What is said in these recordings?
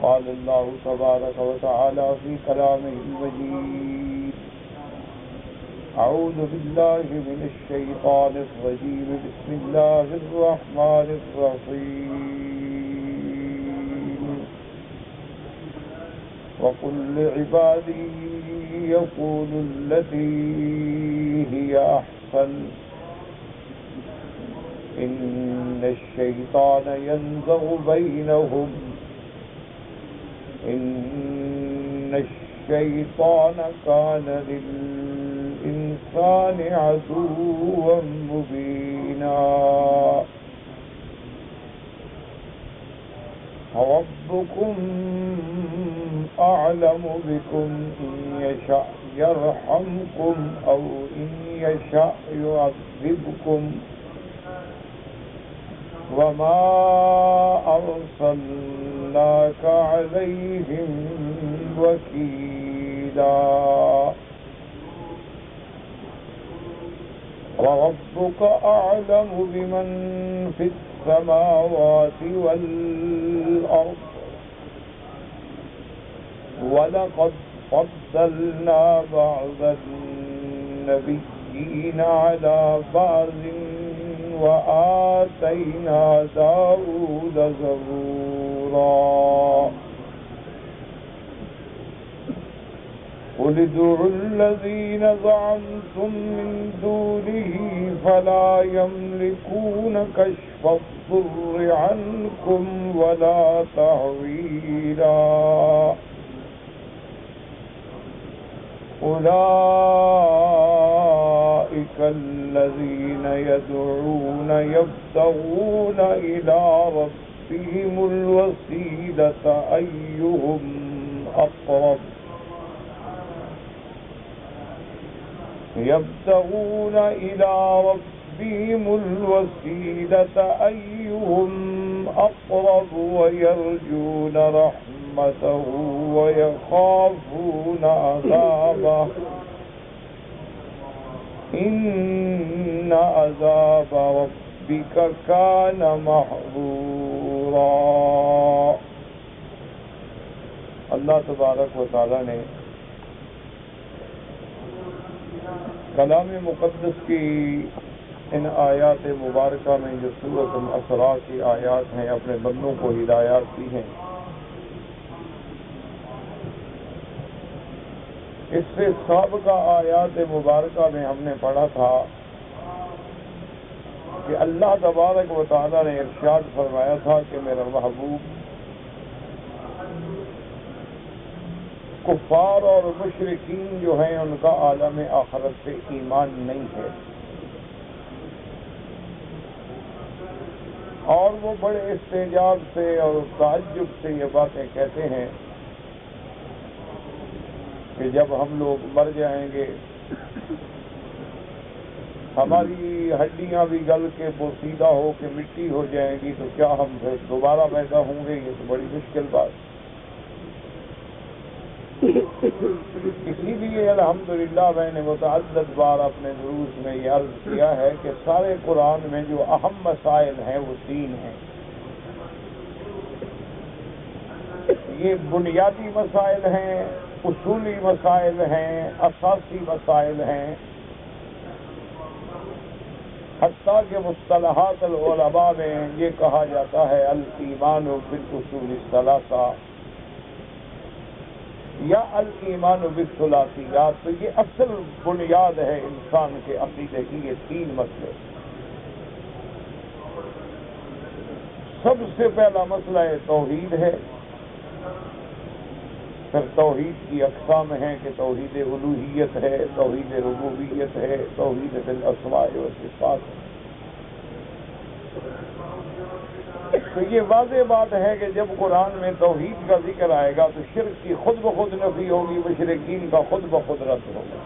قال الله تبارك وتعالى في كلامه المجيد: أعوذ بالله من الشيطان الرجيم. بسم الله الرحمن الرحيم. وقل لعبادي يقولوا التي هي أحسن إن الشيطان ينزغ بينهم إن الشيطان كان للإنسان عدوا مبينا. ربكم أعلم بكم إن يشأ يرحمكم أو إن يشأ يعذبكم وما أرسلناك عليهم وكيلا. وربك أعلم بمن في السماوات والأرض ولقد فضلنا بعض النبيين على بعض وآتينا داود زبورا. قل ادعوا الذين زعمتم من دونه فلا يملكون كشف الضر عنكم ولا تحويلا. أولئك الذين يدعون يبتغون إلى ربهم الوسيلة أيهم أقرب يبتغون إلى ربهم الوسيلة أيهم أقرب ويرجون رحمته ويخافون عذابه إن عذاب ربك كان محظورا. اللہ تبارک و تعالی نے کلام مقدس کی ان آیات مبارکہ میں جو سورۃ الاسراء کی آیات ہیں اپنے بندوں کو ہدایات دی ہیں. اس سے سابقہ آیات مبارکہ میں ہم نے پڑھا تھا کہ اللہ تبارک و تعالی نے ارشاد فرمایا تھا کہ میرا محبوب کفار اور مشرکین جو ہیں ان کا عالم آخرت سے ایمان نہیں ہے، اور وہ بڑے استعجاب سے اور تعجب سے یہ باتیں کہتے ہیں کہ جب ہم لوگ مر جائیں گے ہماری ہڈیاں بھی گل کے پوسیدہ ہو کے مٹی ہو جائیں گی تو کیا ہم پھر دوبارہ پیدا ہوں گے؟ یہ تو بڑی مشکل بات. اسی لیے الحمدللہ میں نے متعدد بار اپنے دروس میں یہ عرض کیا ہے کہ سارے قرآن میں جو اہم مسائل ہیں وہ 3 ہیں. یہ بنیادی مسائل ہیں، اصولی مسائل ہیں، اساسی مسائل ہیں. حتیٰ کہ مصطلحات العلماء میں یہ کہا جاتا ہے الایمان بالاصول الثلاثہ یا الایمان بالثلاثیات. تو یہ اصل بنیاد ہے انسان کے عقیدے کی، یہ 3 مسئلے. سب سے پہلا مسئلہ توحید ہے، پھر توحید کی اقسام ہیں کہ توحید الوہیت ہے، توحید ربوبیت ہے، توحید بالاسماء والصفات. تو یہ واضح بات ہے کہ جب قرآن میں توحید کا ذکر آئے گا تو شرک کی خود بخود نفی ہوگی، مشرکین کا خود بخود رد ہوگا.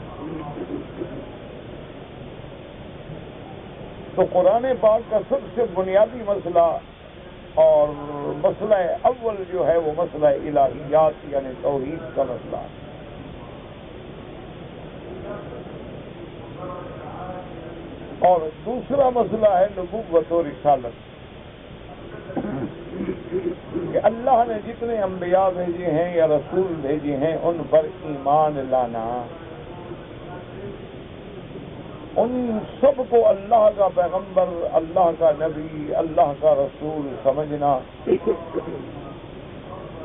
تو قرآن پاک کا سب سے بنیادی مسئلہ اور مسئلہ اول جو ہے وہ مسئلہ الہیات یعنی توحید کا مسئلہ ہے. اور دوسرا مسئلہ ہے نبوت و رسالت. کہ اللہ نے جتنے انبیاء بھیجے ہیں یا رسول بھیجے ہیں ان پر ایمان لانا، ان سب کو اللہ کا پیغمبر، اللہ کا نبی، اللہ کا رسول سمجھنا،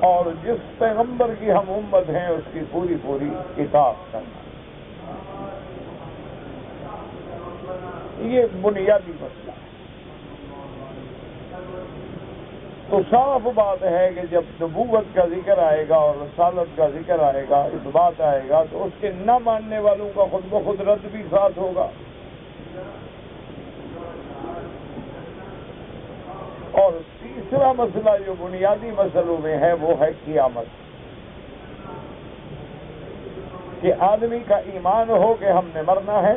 اور جس پیغمبر کی ہم امت ہیں اس کی پوری پوری اطاعت کرنا، یہ بنیادی مسئلہ ہے۔ تو صاف بات ہے کہ جب نبوت کا ذکر آئے گا اور رسالت کا ذکر آئے گا، اس بات آئے گا تو اس کے نہ ماننے والوں کا خود بخود رد بھی ساتھ ہوگا۔ اور تیسرا مسئلہ جو بنیادی مسئلوں میں ہے وہ ہے قیامت، کہ آدمی کا ایمان ہو کہ ہم نے مرنا ہے،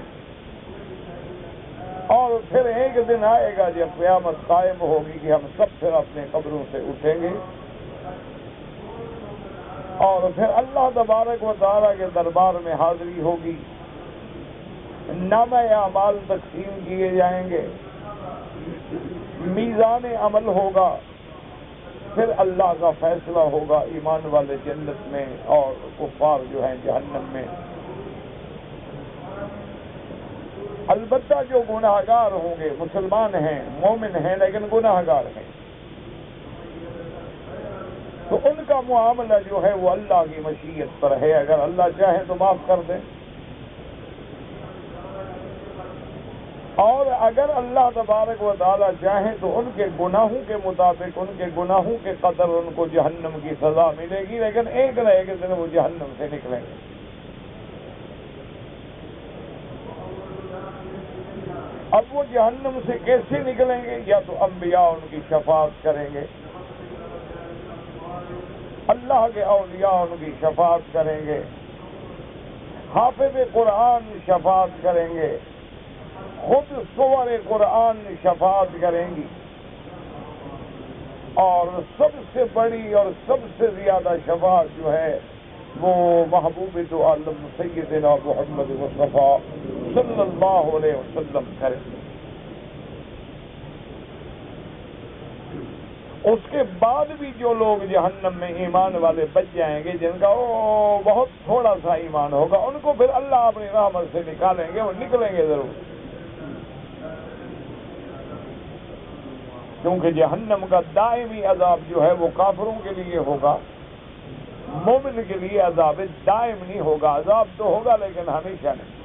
اور پھر ایک دن آئے گا جب قیامت قائم ہوگی کہ ہم سب پھر اپنے قبروں سے اٹھیں گے، اور پھر اللہ تبارک و تعالیٰ کے دربار میں حاضری ہوگی، نامہ اعمال تقسیم کیے جائیں گے، میزان عمل ہوگا، پھر اللہ کا فیصلہ ہوگا، ایمان والے جنت میں اور کفار جو ہیں جہنم میں۔ البتہ جو گناہگار ہوں گے، مسلمان ہیں، مومن ہیں لیکن گناہگار ہیں، تو ان کا معاملہ جو ہے وہ اللہ کی مشیت پر ہے، اگر اللہ چاہے تو معاف کر دیں، اور اگر اللہ تبارک و تعالیٰ چاہیں تو ان کے گناہوں کے مطابق، ان کے گناہوں کے قدر ان کو جہنم کی سزا ملے گی، لیکن ایک نہ ایک دن وہ جہنم سے نکلیں گے۔ اب وہ جہنم سے کیسے نکلیں گے؟ یا تو انبیاء ان کی شفاعت کریں گے، اللہ کے اولیاء ان کی شفاعت کریں گے، حافظ قرآن شفاعت کریں گے، خود سور قرآن شفاعت کریں گی، اور سب سے بڑی اور سب سے زیادہ شفاعت جو ہے وہ محبوب تو عالم سیدنا محمد مصطفیٰ صلی اللہ علیہ وسلم کریں گے۔ اس کے بعد بھی جو لوگ جہنم میں ایمان والے بچ جائیں گے، جن کا بہت تھوڑا سا ایمان ہوگا، ان کو پھر اللہ اپنی رحمت سے نکالیں گے، وہ نکلیں گے ضرور، کیونکہ جہنم کا دائمی عذاب جو ہے وہ کافروں کے لیے ہوگا، مومن کے لیے عذاب دائم نہیں ہوگا، عذاب تو ہوگا لیکن ہمیشہ نہیں۔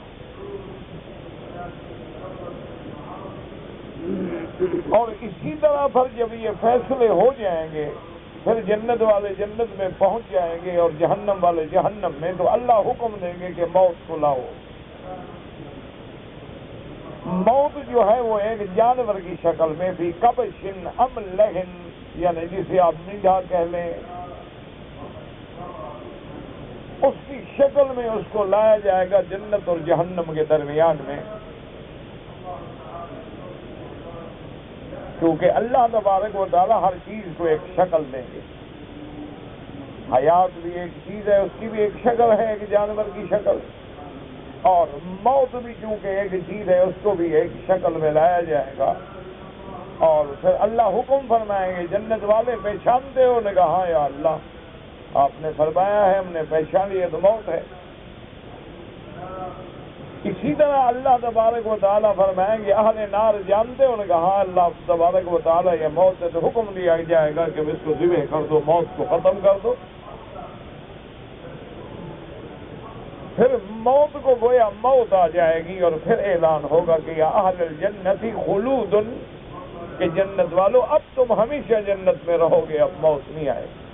اور اسی طرح پر جب یہ فیصلے ہو جائیں گے، پھر جنت والے جنت میں پہنچ جائیں گے اور جہنم والے جہنم میں، تو اللہ حکم دیں گے کہ موت کو لاؤ۔ موت جو ہے وہ ایک جانور کی شکل میں بھی کبشن املہن، یعنی جسے آپ میڈھا کہہ لیں، اس کی شکل میں اس کو لایا جائے گا جنت اور جہنم کے درمیان میں، کیونکہ اللہ تبارک و تعالیٰ ہر چیز کو ایک شکل دیں گے۔ حیات بھی ایک چیز ہے، اس کی بھی ایک شکل ہے، ایک جانور کی شکل، اور موت بھی چونکہ ایک چیز ہے، اس کو بھی ایک شکل میں لایا جائے گا، اور پھر اللہ حکم فرمائیں گے، جنت والے پہچانتے ہو؟ نے کہا ہاں یا اللہ، آپ نے فرمایا ہے، ہم نے پہچان لیا، تو موت ہے۔ اسی طرح اللہ تبارک و تعالیٰ فرمائیں گے اہل نار جانتے ہو؟ نے کہا ہاں اللہ تبارک و تعالیٰ، یہ موت ہے، تو حکم دیا جائے گا کہ اس کو ذبح کر دو، موت کو ختم کر دو۔ پھر موت کو گویا موت آ جائے گی، اور پھر اعلان ہوگا کہ یا اہل الجنت خلود، کہ جنت والو اب تم ہمیشہ جنت میں رہو گے، اب موت نہیں آئے گی۔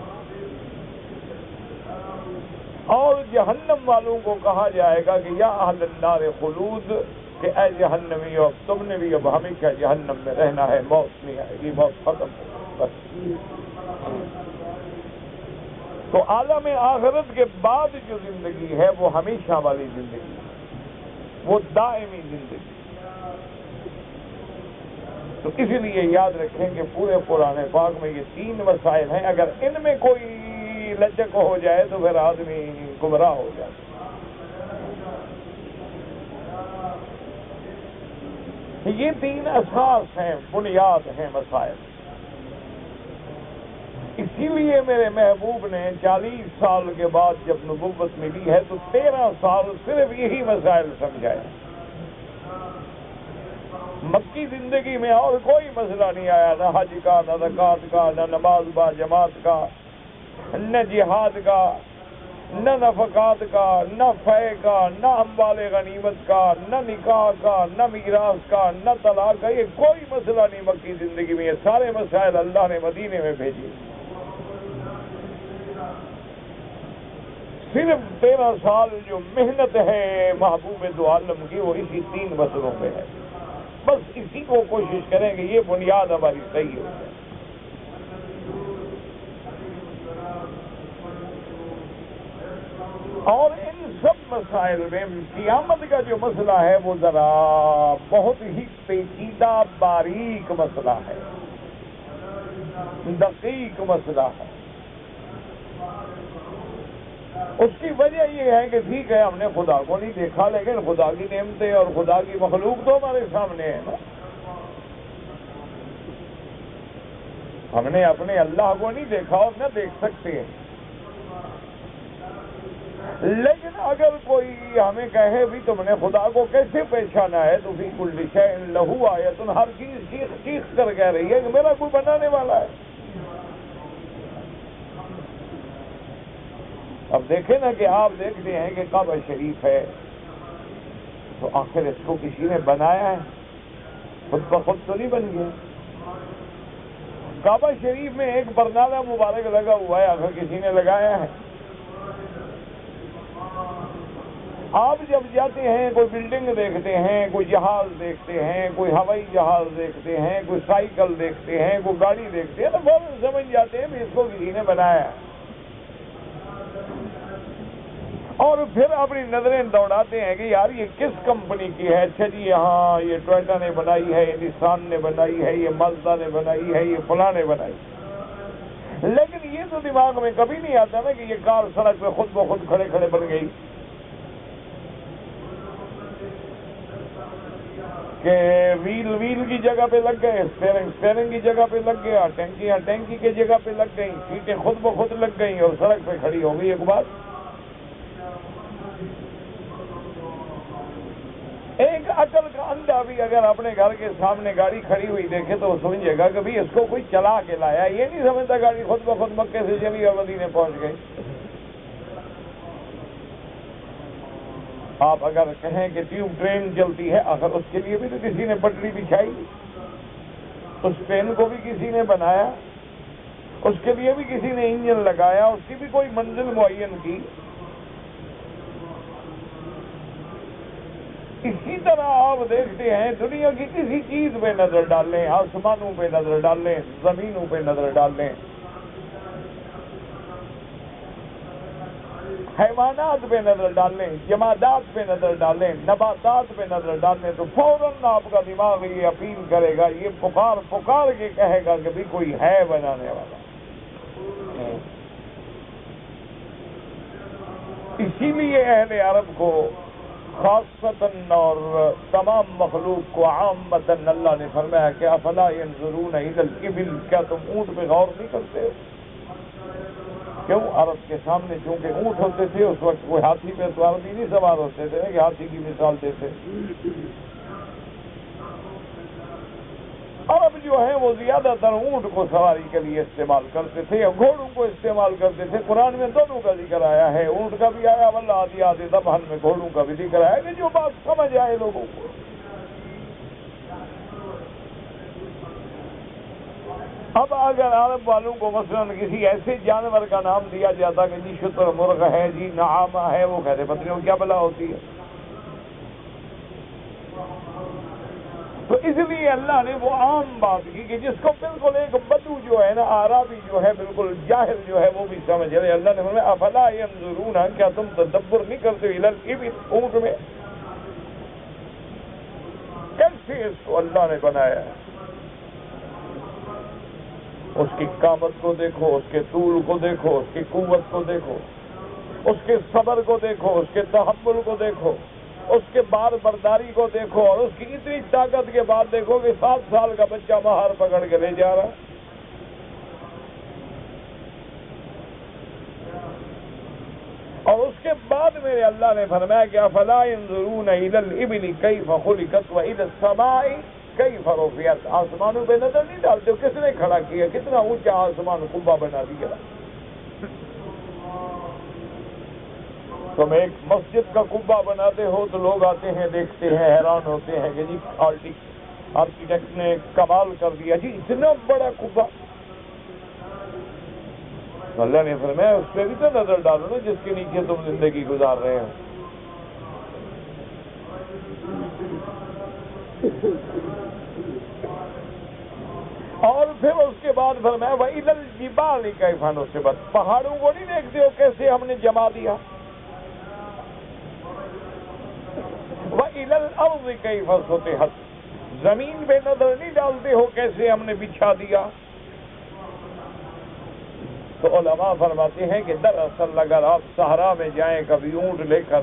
اور جہنم والوں کو کہا جائے گا کہ یا اہل النار خلود، کہ اے جہنمی، اب تم نے بھی اب ہمیشہ جہنم میں رہنا ہے، موت نہیں آئے گی، موت ختم ہوگی بس۔ تو عالم آخرت کے بعد جو زندگی ہے وہ ہمیشہ والی زندگی ہے، وہ دائمی زندگی۔ تو اسی لیے یاد رکھیں کہ پورے قرآن پاک میں یہ تین مسائل ہیں، اگر ان میں کوئی لچک ہو جائے تو پھر آدمی گمراہ ہو جائے۔ یہ تین اساس ہیں، بنیاد ہیں مسائل۔ اسی لیے میرے محبوب نے 40 سال کے بعد جب نبوت ملی ہے تو 13 سال صرف یہی مسائل سمجھائے. مکی زندگی میں اور کوئی مسئلہ نہیں آیا، نہ حج کا، نہ زکوٰۃ کا، نہ نماز با جماعت کا، نہ جہاد کا، نہ نفقات کا، نہ فے کا، نہ اموال غنیمت کا، نہ نکاح کا، نہ میراث کا، نہ طلاق کا. یہ کوئی مسئلہ نہیں مکی زندگی میں. یہ سارے مسائل اللہ نے مدینے میں بھیجے. صرف 13 سال جو محنت ہے محبوب دو عالم کی وہ اسی 3 مسئلوں پہ ہے. بس اسی کو کوشش کریں کہ یہ بنیاد ہماری صحیح ہو جائے. اور ان سب مسائل میں قیامت کا جو مسئلہ ہے وہ ذرا بہت ہی پیچیدہ باریک مسئلہ ہے، دقیق مسئلہ ہے. اس کی وجہ یہ ہے کہ ٹھیک ہے ہم نے خدا کو نہیں دیکھا، لیکن خدا کی نعمتیں اور خدا کی مخلوق تو ہمارے سامنے ہے نا. ہم نے اپنے اللہ کو نہیں دیکھا اور نہ دیکھ سکتے ہیں. لیکن اگر کوئی ہمیں کہے بھی تم نے خدا کو کیسے پہچانا ہے، تو فی کل شیء لہ آیۃ، ہر چیز چیخ چیخ کر کہہ رہی ہے کہ میرا کوئی بنانے والا ہے. اب دیکھیں نا کہ آپ دیکھتے ہیں کہ کعبہ شریف ہے تو آخر اس کو کسی نے بنایا ہے، خود بخود تو نہیں بن گیا. کعبہ شریف میں ایک برنالہ مبارک لگا ہوا ہے، آخر کسی نے لگایا ہے. آپ جب جاتے ہیں کوئی بلڈنگ دیکھتے ہیں، کوئی جہاز دیکھتے ہیں، کوئی ہوائی جہاز دیکھتے ہیں، کوئی سائیکل دیکھتے ہیں، کوئی گاڑی دیکھتے ہیں تو فوراً سمجھ جاتے ہیں کہ اس کو کسی نے بنایا ہے. اور پھر اپنی نظریں دوڑاتے ہیں کہ یار یہ کس کمپنی کی ہے. اچھا جی ہاں یہ ٹویوٹا نے بنائی ہے، یہ نسان نے بنائی ہے، یہ مازدا نے بنائی ہے، یہ فلاں نے بنائی. لیکن یہ تو دماغ میں کبھی نہیں آتا نا کہ یہ کار سڑک پہ خود بخود کھڑے کھڑے بن گئی، کہ ویل کی جگہ پہ لگ گئے، اسٹیئرنگ کی جگہ پہ لگ گیا، ٹینکیاں ٹینکی کی جگہ پہ لگ گئیں، سیٹیں خود بخود لگ گئیں اور سڑک پہ کھڑی ہو گئی. ایک بات، ایک عقل کا اندھا بھی اگر اپنے گھر کے سامنے گاڑی کھڑی ہوئی دیکھے تو وہ سمجھے گا کہ بھئی اس کو کوئی چلا کے لایا. یہ نہیں سمجھتا گاڑی خود بخود مکے سے چلی اور مدینے پہنچ گئی. آپ اگر کہیں کہ ٹیوب ٹرین چلتی ہے، آخر اس کے لیے بھی تو کسی نے پٹری بچھائی، اس ٹرین کو بھی کسی نے بنایا، اس کے لیے بھی کسی نے انجن لگایا، اس کی بھی کوئی منزل معین کی. اسی طرح آپ دیکھتے ہیں دنیا کی کسی چیز پہ نظر ڈالیں، آسمانوں پہ نظر ڈالیں، زمینوں پہ نظر ڈالیں، حیوانات پہ نظر ڈالیں، جمادات پہ نظر ڈالیں، نباتات پہ نظر ڈالیں، تو فوراً آپ کا دماغ یہ اپیل کرے گا، یہ پکار کے کہے گا کہ بھی کوئی ہے بنانے والا. اسی لیے اہل عرب کو خاصتاً اور تمام مخلوق کو عامتاً اللہ نے فرمایا کہ افلا ينظرون الى الابل، کیا تم اونٹ پہ غور نہیں کرتے؟ کیوں؟ عرب کے سامنے چونکہ اونٹ ہوتے تھے اس وقت کوئی ہاتھی پہ سوار بھی نہیں سوار ہوتے تھے کہ ہاتھی کی مثال دیتے. عرب جو ہیں وہ زیادہ تر اونٹ کو سواری کے لیے استعمال کرتے تھے اور گھوڑوں کو استعمال کرتے تھے. قرآن میں دونوں کا ذکر آیا ہے، اونٹ کا بھی آیا، والعادیات ضبحا میں گھوڑوں کا بھی ذکر آیا، کہ جو بات سمجھ آئے لوگوں کو. اب اگر عرب والوں کو مثلا کسی ایسے جانور کا نام دیا جاتا کہ جی شتر مرغ ہے، جی نعامہ ہے، وہ کہتے پتنیوں کیا بلا ہوتی ہے. تو اس لیے اللہ نے وہ عام بات کی کہ جس کو بالکل ایک بدو جو ہے نا، عربی جو ہے، بالکل جاہل جو ہے وہ بھی سمجھ رہے. اللہ نے فرمایا افلا ينظرون، کیا تم تدبر نہیں کرتے الى الابل، اونٹ میں کیسے اس کو اللہ نے بنایا ہے. اس کی قامت کو دیکھو، اس کے طول کو دیکھو، اس کی قوت کو دیکھو، اس کے صبر کو دیکھو، اس کے تحمل کو دیکھو، اس کے بار برداری کو دیکھو، اور اس کی اتنی طاقت کے بعد دیکھو کہ 7 سال کا بچہ مہار پکڑ کے لے جا رہا. کے بعد میرے اللہ نے فرمایا کہ افلا ينظرون الى الابل كيف خلقت والى السماء كيف رفعت. آسمانوں پہ نظر نہیں ڈالتے ہو کس نے کھڑا کیا, کتنا اونچا آسمان قبہ بنا دیا. تم ایک مسجد کا قبہ بناتے ہو تو لوگ آتے ہیں دیکھتے ہیں حیران ہوتے ہیں کہ جی آرکیٹیکٹ نے کمال کر دیا, جی اتنا بڑا قبہ. اللہ نے فرمایا اس پہ بھی تو نظر ڈالو نا جس کے نیچے تم زندگی گزار رہے ہو. اور پھر اس کے بعد فرمایا وَإِلَى الْجِبَالِ كَيْفَ نُصِبَتْ. پہاڑوں کو نہیں دیکھتے ہو کیسے ہم نے جما دیا. وَإِلَى الْأَرْضِ كَيْفَ سُطِحَتْ. زمین پہ نظر نہیں ڈالتے ہو کیسے ہم نے بچھا دیا. تو علماء فرماتے ہیں کہ دراصل اگر آپ صحرا میں جائیں کبھی اونٹ لے کر,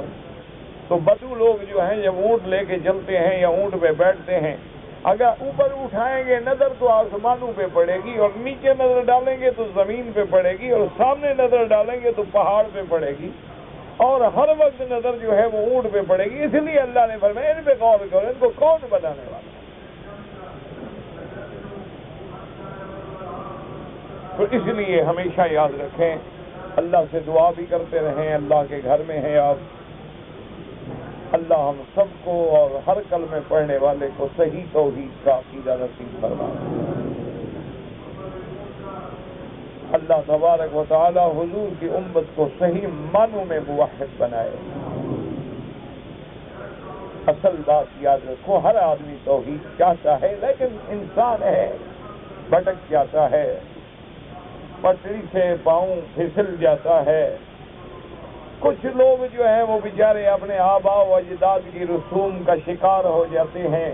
تو بدو لوگ جو ہیں جب اونٹ لے کے چلتے ہیں یا اونٹ پہ بیٹھتے ہیں, اگر اوپر اٹھائیں گے نظر تو آسمانوں پہ پڑے گی, اور نیچے نظر ڈالیں گے تو زمین پہ پڑے گی, اور سامنے نظر ڈالیں گے تو پہاڑ پہ پڑے گی, اور ہر وقت نظر جو ہے وہ اونٹ پہ پڑے گی. اس لیے اللہ نے فرمایا ان پہ غور کرو, ان کو کون بنانے والا. تو اس لیے ہمیشہ یاد رکھیں, اللہ سے دعا بھی کرتے رہیں. اللہ کے گھر میں ہیں آپ, اللہ ہم سب کو اور ہر کلمے پڑھنے والے کو صحیح توحید کا عقیدہ نصیب فرمائے. اللہ تبارک و تعالی حضور کی امت کو صحیح معنوں میں موحد بنائے. اصل بات یاد رکھو, ہر آدمی توحید چاہتا ہے لیکن انسان ہے بھٹک جاتا ہے, پٹری سے پاؤں پھسل جاتا ہے. کچھ لوگ جو ہیں وہ بیچارے اپنے آباء و اجداد کی رسوم کا شکار ہو جاتے ہیں.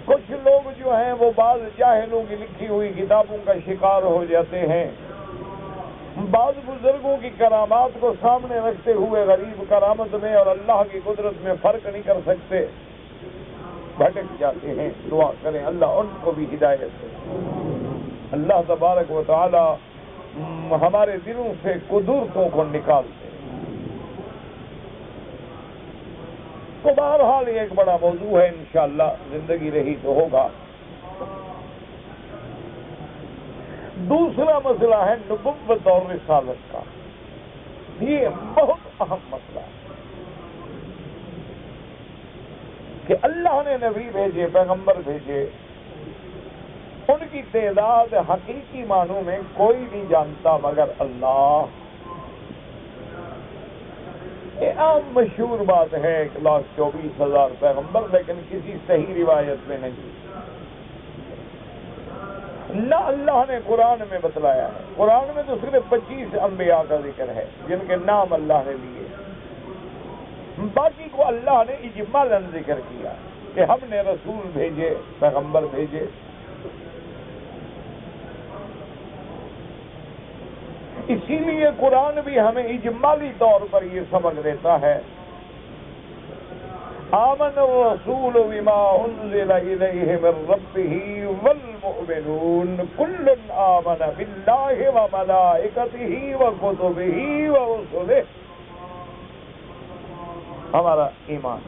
کچھ لوگ جو ہیں وہ بعض جاہلوں کی لکھی ہوئی کتابوں کا شکار ہو جاتے ہیں. بعض بزرگوں کی کرامات کو سامنے رکھتے ہوئے غریب کرامت میں اور اللہ کی قدرت میں فرق نہیں کر سکتے, بھٹک جاتے ہیں. دعا کریں اللہ ان کو بھی ہدایت دے. اللہ تبارک و تعالی ہمارے دلوں سے قدرتوں کو نکال دے. تو بہرحال یہ ایک بڑا موضوع ہے, انشاءاللہ زندگی رہی تو ہوگا. دوسرا مسئلہ ہے نبوت اور رسالت کا. یہ بہت اہم مسئلہ ہے کہ اللہ نے نبی بھیجے, پیغمبر بھیجے, ان کی تعداد حقیقی معنوں میں کوئی نہیں جانتا مگر اللہ. یہ عام مشہور بات ہے 1,24,000 پیغمبر, لیکن کسی صحیح روایت میں نہیں. نہ اللہ نے قرآن میں بتلایا ہے. قرآن میں تو صرف 25 انبیاء کا ذکر ہے جن کے نام اللہ نے لیے. باقی کو اللہ نے اجمالاً ذکر کیا کہ ہم نے رسول بھیجے, پیغمبر بھیجے. اسی لیے قرآن بھی ہمیں اجمالی طور پر یہ سبق دیتا ہے, آمن الرسول بما انزل الیہ من ربہ والمؤمنون کل آمن باللہ وملائکتہ وکتبہ ورسلہ. ہمارا ایمان.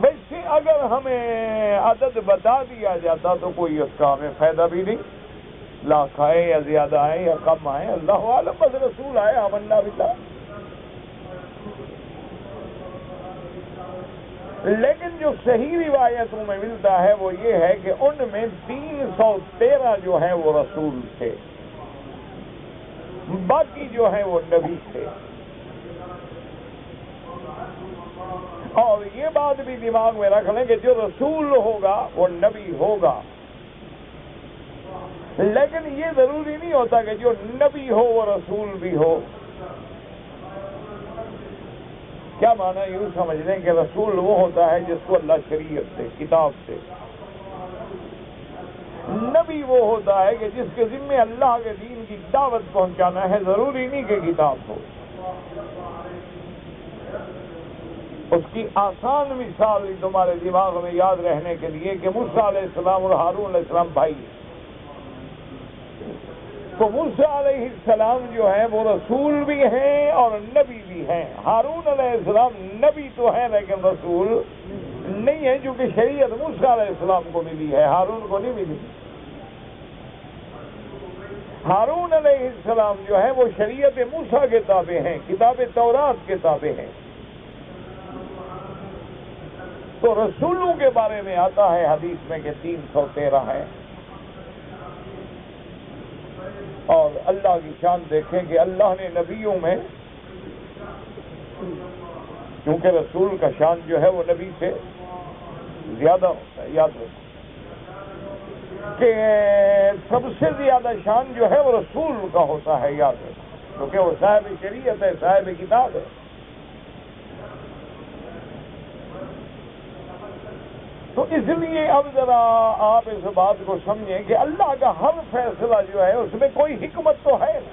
ویسے اگر ہمیں عدد بتا دیا جاتا تو کوئی اس کا ہمیں فائدہ بھی نہیں, لاکھ آئے یا زیادہ آئے یا کم آئے, اللہ عالم, بس رسول آئے آمنا باللہ. لیکن جو صحیح روایتوں میں ملتا ہے وہ یہ ہے کہ ان میں 313 جو ہیں وہ رسول تھے, باقی جو ہیں وہ نبی تھے. اور یہ بات بھی دماغ میں رکھ لیں کہ جو رسول ہوگا وہ نبی ہوگا, لیکن یہ ضروری نہیں ہوتا کہ جو نبی ہو وہ رسول بھی ہو. کیا معنی یوں سمجھ لیں کہ رسول وہ ہوتا ہے جس کو اللہ شریعت سے, کتاب سے. نبی وہ ہوتا ہے کہ جس کے ذمہ اللہ کے دین کی دعوت پہنچانا ہے, ضروری نہیں کہ کتاب ہو. اس کی آسان مثال تمہارے دماغ میں یاد رہنے کے لیے کہ موسیٰ علیہ السلام اور ہارون علیہ السلام بھائی. تو موسیٰ علیہ السلام جو ہیں وہ رسول بھی ہیں اور نبی بھی ہیں. ہارون علیہ السلام نبی تو ہیں لیکن رسول نہیں ہے، چونکہ شریعت موسیٰ علیہ السلام کو ملی ہے، ہارون کو نہیں ملی. ہارون علیہ السلام جو ہے وہ شریعت موسیٰ کے تابع ہیں، کتاب تورات کے تابع ہیں. تو رسولوں کے بارے میں آتا ہے حدیث میں کہ 313 ہیں. اور اللہ کی شان دیکھیں کہ اللہ نے نبیوں میں، کیونکہ رسول کا شان جو ہے وہ نبی سے زیادہ ہوتا ہے، یاد رکھو کہ سب سے زیادہ شان جو ہے وہ رسول کا ہوتا ہے، یاد رکھو، کیونکہ وہ صاحب شریعت ہے، صاحب کتاب ہے. تو اس لیے اب ذرا آپ اس بات کو سمجھیں کہ اللہ کا ہر فیصلہ جو ہے اس میں کوئی حکمت تو ہے نا.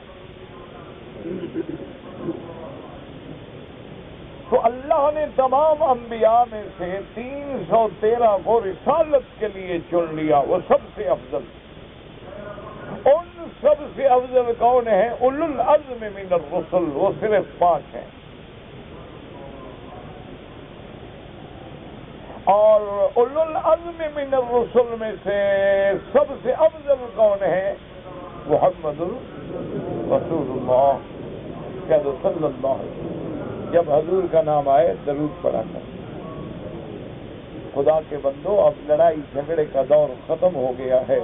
تو اللہ نے تمام انبیاء میں سے 313 کو رسالت کے لیے چن لیا، وہ سب سے افضل. ان سب سے افضل کون ہیں؟ اولو العزم من الرسل، وہ صرف 5 ہیں. اور اولو العزم من الرسل میں سے سب سے افضل کون ہے؟ محمد رسول اللہ صلی اللہ علیہ وسلم. جب حضور کا نام آئے درود پڑھا کر. خدا کے بندو، اب لڑائی جھگڑے کا دور ختم ہو گیا ہے.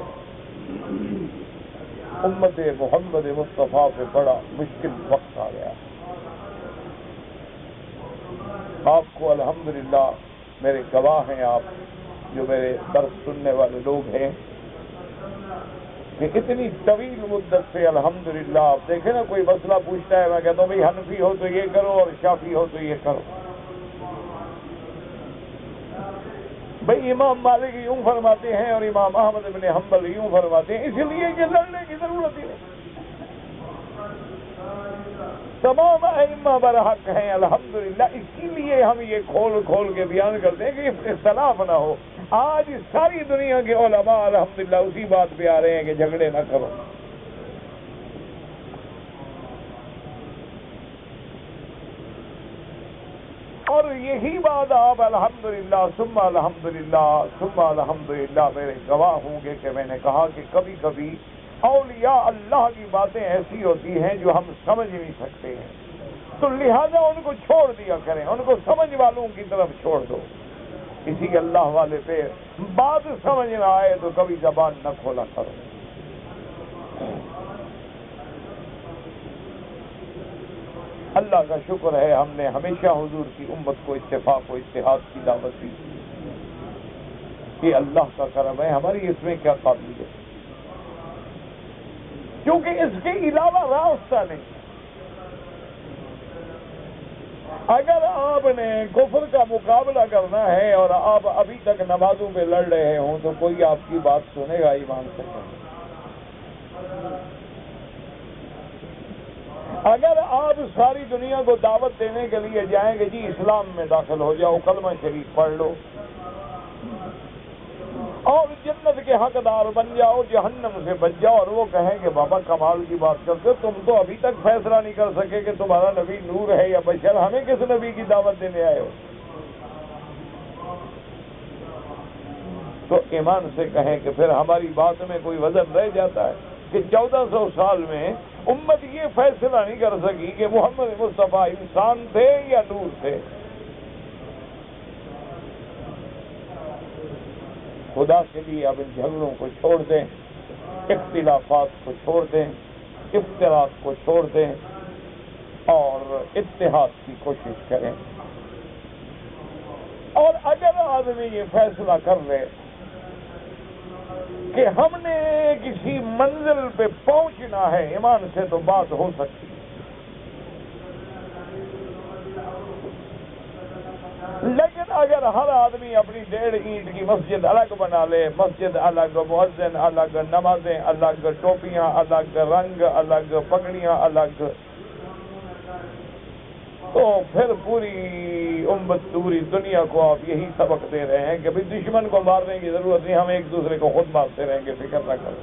امت محمد مصطفیٰ پہ بڑا مشکل وقت آ گیا. آپ کو الحمدللہ میرے گواہ ہیں، آپ جو میرے درس سننے والے لوگ ہیں، کہ اتنی طویل مدت سے الحمدللہ آپ دیکھیں نا، کوئی مسئلہ پوچھتا ہے میں کہتا ہوں بھائی حنفی ہو تو یہ کرو اور شافعی ہو تو یہ کرو. بھائی امام مالک یوں فرماتے ہیں اور امام احمد بن حنبل یوں فرماتے ہیں، اس لیے کہ لڑنے کی ضرورت ہی نہیں. تمام ائمہ برحق ہیں الحمدللہ. اسی لیے ہم یہ کھول کھول کے بیان کرتے ہیں کہ اختلاف نہ ہو. آج ساری دنیا کے علماء الحمدللہ اسی بات پہ آ رہے ہیں کہ جھگڑے نہ کرو. اور یہی بات آپ الحمدللہ ثم الحمدللہ میرے گواہ ہوں گے کہ میں نے کہا کہ کبھی کبھی اولیاء اللہ کی باتیں ایسی ہوتی ہیں جو ہم سمجھ نہیں سکتے ہیں، تو لہذا ان کو چھوڑ دیا کریں، ان کو سمجھ والوں کی طرف چھوڑ دو. کسی اللہ والے پہ بات سمجھ نہ آئے تو کبھی زبان نہ کھولا کرو. اللہ کا شکر ہے ہم نے ہمیشہ حضور کی امت کو اتفاق و اتحاد کی دعوت دی. یہ اللہ کا کرم ہے، ہماری اس میں کیا قابلیت ہے، کیونکہ اس کے علاوہ راستہ نہیں. اگر آپ نے کفر کا مقابلہ کرنا ہے اور آپ ابھی تک نمازوں پہ لڑ رہے ہوں تو کوئی آپ کی بات سنے گا ایمان سے. اگر آپ ساری دنیا کو دعوت دینے کے لیے جائیں گے جی اسلام میں داخل ہو جاؤ، کلمہ شریف پڑھ لو اور جنت کے حقدار بن جاؤ، جہنم سے بچ جاؤ، اور وہ کہیں کہ بابا کمال کی بات کرتے ہو، تم تو ابھی تک فیصلہ نہیں کر سکے کہ تمہارا نبی نور ہے یا بشر، ہمیں کس نبی کی دعوت دینے آئے ہو؟ تو ایمان سے کہیں کہ پھر ہماری بات میں کوئی وزن رہ جاتا ہے کہ 1400 سال میں امت یہ فیصلہ نہیں کر سکی کہ محمد مصطفیٰ انسان تھے یا نور تھے. خدا کے لیے اب ان جھگڑوں کو چھوڑ دیں، اختلافات کو چھوڑ دیں، افتراق کو چھوڑ دیں اور اتحاد کی کوشش کریں. اور اگر آدمی یہ فیصلہ کر لے کہ ہم نے کسی منزل پہ پہنچنا ہے ایمان سے، تو بات ہو سکتی ہے. لیکن اگر ہر آدمی اپنی 1.5 اینٹ کی مسجد الگ بنا لے، مسجد الگ، مؤذن الگ، نمازیں الگ، ٹوپیاں الگ، رنگ الگ، پگڑیاں الگ، تو پھر پوری امت، پوری دنیا کو آپ یہی سبق دے رہے ہیں کہ بھئی دشمن کو مارنے کی ضرورت نہیں، ہم ایک دوسرے کو خود مارتے رہیں گے، فکر نہ کریں.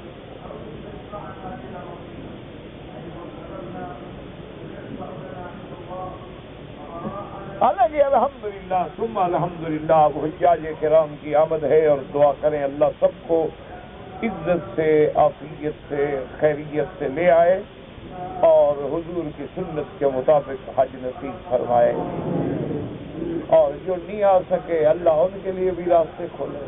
حالانکہ الحمدللہ ثم الحمدللہ اب حجاج کرام کی آمد ہے، اور دعا کریں اللہ سب کو عزت سے، عافیت سے، خیریت سے لے آئے اور حضور کی سنت کے مطابق حج نصیب فرمائے، اور جو نہیں آ سکے اللہ ان کے لیے بھی راستے کھولے۔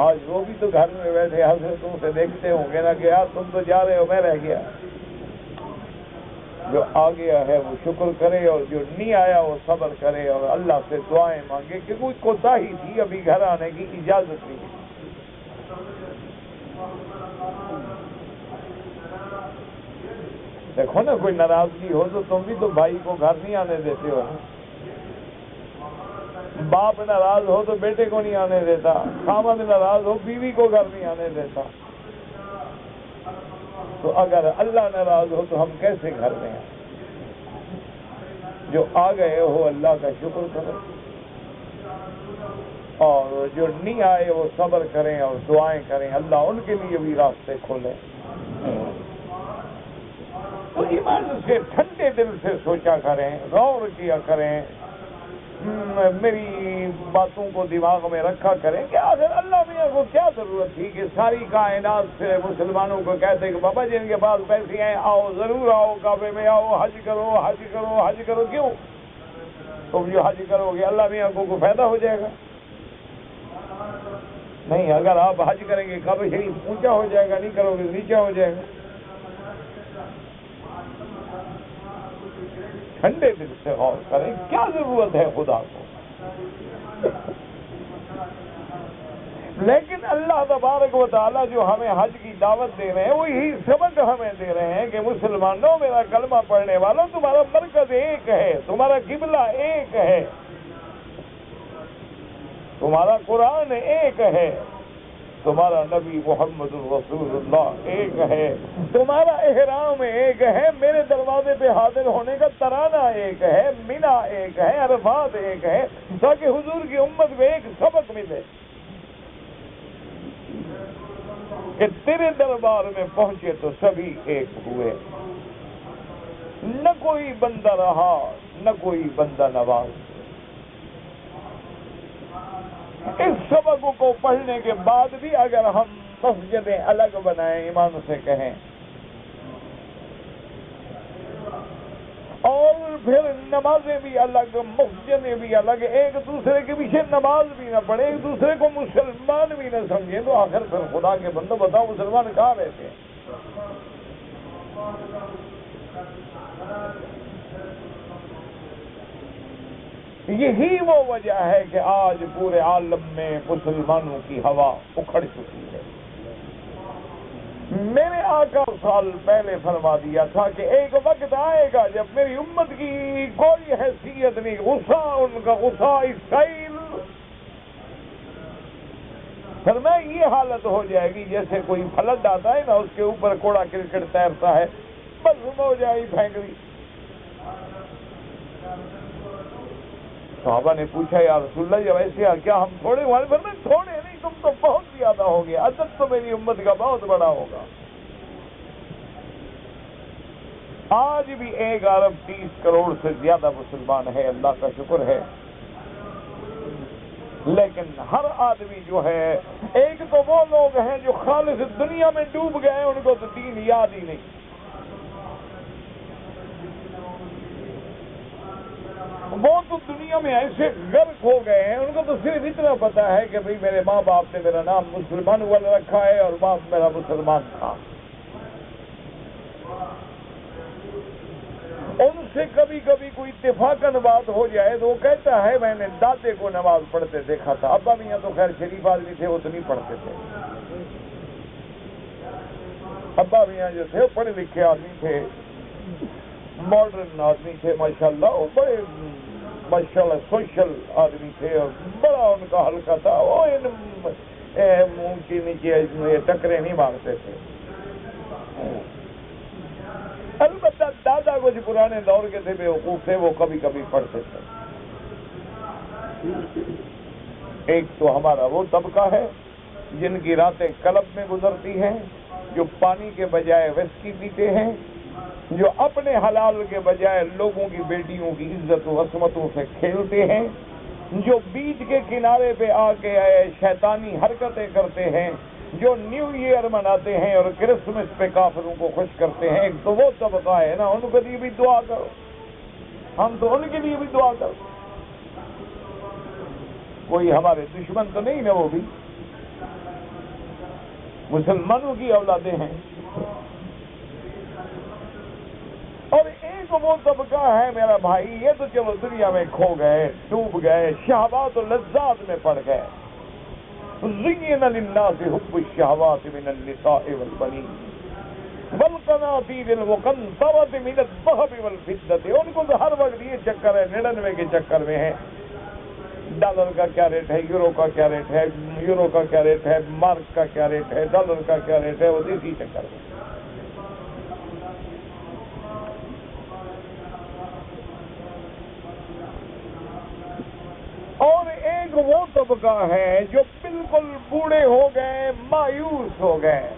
آج وہ بھی تو گھر میں بیٹھے حضرتوں سے دیکھتے ہوں گے نا کہ یار تم تو جا رہے ہو، میں رہ گیا۔ جو آ گیا ہے وہ شکر کرے، اور جو نہیں آیا وہ صبر کرے، اور اللہ سے دعائیں مانگے کہ کوئی کوتاہی تھی، ابھی گھر آنے کی اجازت نہیں تھی۔ دیکھو نا، کوئی ناراضگی ہو تو تم بھی تو بھائی کو گھر نہیں آنے دیتے ہو، باپ ناراض ہو تو بیٹے کو نہیں آنے دیتا، خاوند ناراض ہو بیوی کو گھر نہیں آنے دیتا، تو اگر اللہ ناراض ہو تو ہم کیسے گھر میں آئیں؟ جو آ گئے ہو اللہ کا شکر کرو، اور جو نہیں آئے وہ صبر کریں اور دعائیں کریں، اللہ ان کے لیے بھی راستے کھولے۔ تو ایمان سے ٹھنڈے دل سے سوچا کریں، غور کیا کریں، میری باتوں کو دماغ میں رکھا کریں کہ آخر اللہ میاں کو کیا ضرورت تھی کہ ساری کائنات سے مسلمانوں کو کہتے کہ بابا جی ان کے پاس پیسے ہیں، آؤ ضرور آؤ، کعبے میں آؤ، حج کرو حج کرو حج کرو۔ کیوں؟ تم جو حج کرو گے اللہ میاں کو فائدہ ہو جائے گا؟ نہیں، اگر آپ حج کریں گے کعبہ شریف اونچا ہو جائے گا، نہیں کرو گے نیچا ہو جائے گا۔ ٹھنڈے دل سے غور کریں، کیا ضرورت ہے خدا کو؟ لیکن اللہ تبارک و تعالیٰ جو ہمیں حج کی دعوت دے رہے ہیں وہ یہی سبق ہمیں دے رہے ہیں کہ مسلمانوں، میرا کلمہ پڑھنے والوں، تمہارا مرکز ایک ہے، تمہارا قبلہ ایک ہے، تمہارا قرآن ایک ہے، تمہارا نبی محمد الرسول اللہ ایک ہے، تمہارا احرام ایک ہے، میرے دروازے پہ حاضر ہونے کا ترانہ ایک ہے، مینا ایک ہے، عرفات ایک ہے، تاکہ حضور کی امت کو ایک سبق ملے کہ تیرے دربار میں پہنچے تو سبھی ایک ہوئے، نہ کوئی بندہ رہا نہ کوئی بندہ نواز۔ اس سبق کو پڑھنے کے بعد بھی اگر ہم مسجدیں الگ بنائیں، ایمان سے کہیں، اور پھر نمازیں بھی الگ، مسجدیں بھی الگ، ایک دوسرے کے پیچھے نماز بھی نہ پڑھے، ایک دوسرے کو مسلمان بھی نہ سمجھے، تو آخر پھر خدا کے بندو بتاؤ مسلمان کہاں رہتے ہیں؟ یہی وہ وجہ ہے کہ آج پورے عالم میں مسلمانوں کی ہوا اکھڑ چکی ہے۔ میرے آقا سال پہلے فرما دیا تھا کہ ایک وقت آئے گا جب میری امت کی کوئی حیثیت نہیں، غصہ ان کا غصہ اسرائیل، پھر میں یہ حالت ہو جائے گی جیسے کوئی فلڈ آتا ہے نا، اس کے اوپر کوڑا کرکٹ تیرتا ہے، بس ہو جائے گی پھینک دی۔ صحابہ نے پوچھا یا رسول اللہ جب ایسے کیا ہم تھوڑے والے؟ میں تھوڑے نہیں، تم تو بہت زیادہ ہو گیا، عدد تو میری امت کا بہت بڑا ہوگا۔ آج بھی 1 ارب 30 کروڑ سے زیادہ مسلمان ہے، اللہ کا شکر ہے، لیکن ہر آدمی جو ہے، ایک تو وہ لوگ ہیں جو خالص دنیا میں ڈوب گئے، ان کو تو دین یاد ہی نہیں، وہ تو دنیا میں ایسے غرق ہو گئے ہیں، ان کو تو صرف اتنا پتا ہے کہ بھئی میرے ماں باپ نے میرا نام مسلمان والا رکھا ہے اور باپ میرا مسلمان تھا۔ ان سے کبھی کبھی کوئی اتفاقاً بات ہو جائے تو وہ کہتا ہے میں نے دادے کو نماز پڑھتے دیکھا تھا، ابا میاں تو خیر شریف آدمی تھے، وہ تو نہیں پڑھتے تھے، ابا میاں جو تھے وہ پڑھے لکھے آدمی تھے، ماڈرن آدمی تھے، ماشاءاللہ، وہ بڑے ماشاءاللہ سوشل آدمی تھے، اور بڑا ان کا حلقہ تھا، وہ منہ کے نیچے ٹکرے نہیں مارتے تھے۔ البتہ دادا کچھ پرانے دور کے تھے، بیوقوف تھے، وہ کبھی کبھی پڑھتے تھے۔ ایک تو ہمارا وہ طبقہ ہے جن کی راتیں کلب میں گزرتی ہیں، جو پانی کے بجائے وسکی پیتے ہیں، جو اپنے حلال کے بجائے لوگوں کی بیٹیوں کی عزت و عصمتوں سے کھیلتے ہیں، جو بیچ کے کنارے پہ آ کے شیطانی حرکتیں کرتے ہیں، جو نیو ایئر مناتے ہیں اور کرسمس پہ کافروں کو خوش کرتے ہیں، ایک تو وہ طبقہ ہے نا، ان کے لیے بھی دعا کرو، ہم تو ان کے لیے بھی دعا کرو. کوئی ہمارے دشمن تو نہیں نا، وہ بھی مسلمانوں کی اولادیں ہیں. اور ایک وہ طبقہ ہے میرا بھائی، یہ تو چلو دنیا میں کھو گئے، ڈوب گئے، شہوات و لذات میں پڑ گئے. زین للناس حب الشہوات من النساء والبنین والقناطیر المقنطرۃ من الذھب والفضۃ. ان کو تو ہر وقت یہ چکر ہے، 99 کے چکر میں ہے. ڈالر کا کیا ریٹ ہے، یورو کا کیا ریٹ ہے، یورو کا کیا ریٹ ہے، مارک کا کیا ریٹ ہے، ڈالر کا کیا ریٹ ہے، وہ اسی چکر میں. اور ایک وہ طبقہ ہے جو بالکل بوڑھے ہو گئے، مایوس ہو گئے،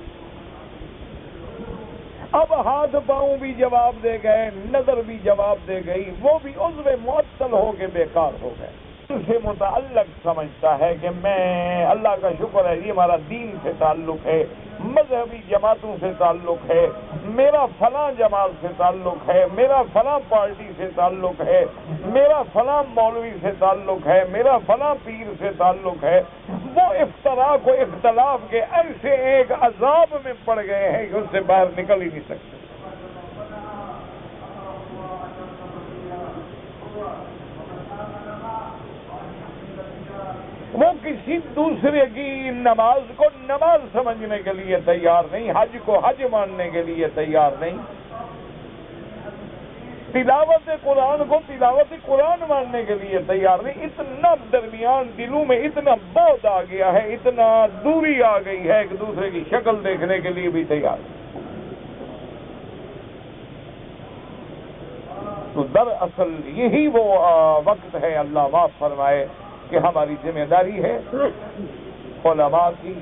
اب ہاتھ پاؤں بھی جواب دے گئے، نظر بھی جواب دے گئی، وہ بھی عضو معطل ہو کے بیکار ہو گئے. سے متعلق سمجھتا ہے کہ میں، اللہ کا شکر ہے، یہ ہمارا دین سے تعلق ہے، مذہبی جماعتوں سے تعلق ہے، میرا فلاں جماعت سے تعلق ہے، میرا فلاں پارٹی سے تعلق ہے، میرا فلاں مولوی سے تعلق ہے، میرا فلاں پیر سے تعلق ہے. وہ افتراق و اختلاف کے ایسے ایک عذاب میں پڑ گئے ہیں کہ اس سے باہر نکل ہی نہیں سکتے. وہ کسی دوسرے کی نماز کو نماز سمجھنے کے لیے تیار نہیں، حج کو حج ماننے کے لیے تیار نہیں، تلاوت قرآن کو تلاوت قرآن ماننے کے لیے تیار نہیں. اتنا درمیان دلوں میں اتنا بہت آ گیا ہے، اتنا دوری آ گئی ہے، ایک دوسرے کی شکل دیکھنے کے لیے بھی تیار نہیں. تو دراصل یہی وہ وقت ہے، اللہ معاف فرمائے، کہ ہماری ذمہ داری ہے علماء کی،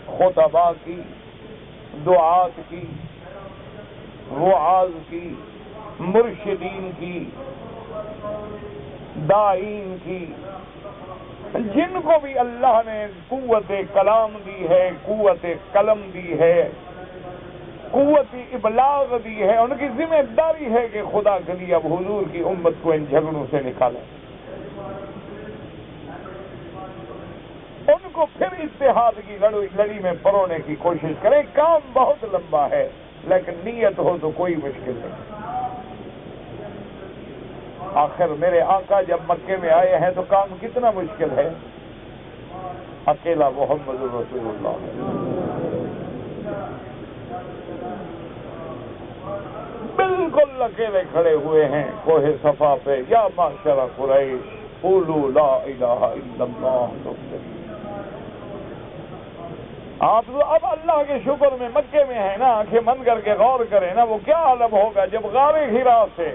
خطباء کی، دعات کی، وعاظ کی، مرشدین کی، داعین کی، جن کو بھی اللہ نے قوت کلام دی ہے، قوت قلم دی ہے، قوت ابلاغ دی ہے، ان کی ذمہ داری ہے کہ خدا کے لیے اب حضور کی امت کو ان جھگڑوں سے نکالیں. ان کو پھر اتحاد کی لڑی میں پرونے کی کوشش کریں. کام بہت لمبا ہے، لیکن نیت ہو تو کوئی مشکل نہیں. آخر میرے آقا جب مکے میں آئے ہیں تو کام کتنا مشکل ہے. اکیلا محمد رسول اللہ بالکل اکیلے کھڑے ہوئے ہیں کوہ صفا پہ. یا معشر قریش قولوا لا الہ الا اللہ. آپ تو اب اللہ کے شکر میں مکے میں ہیں نا، آنکھیں بند کر کے غور کریں نا، وہ کیا عالم ہوگا جب غار حرا سے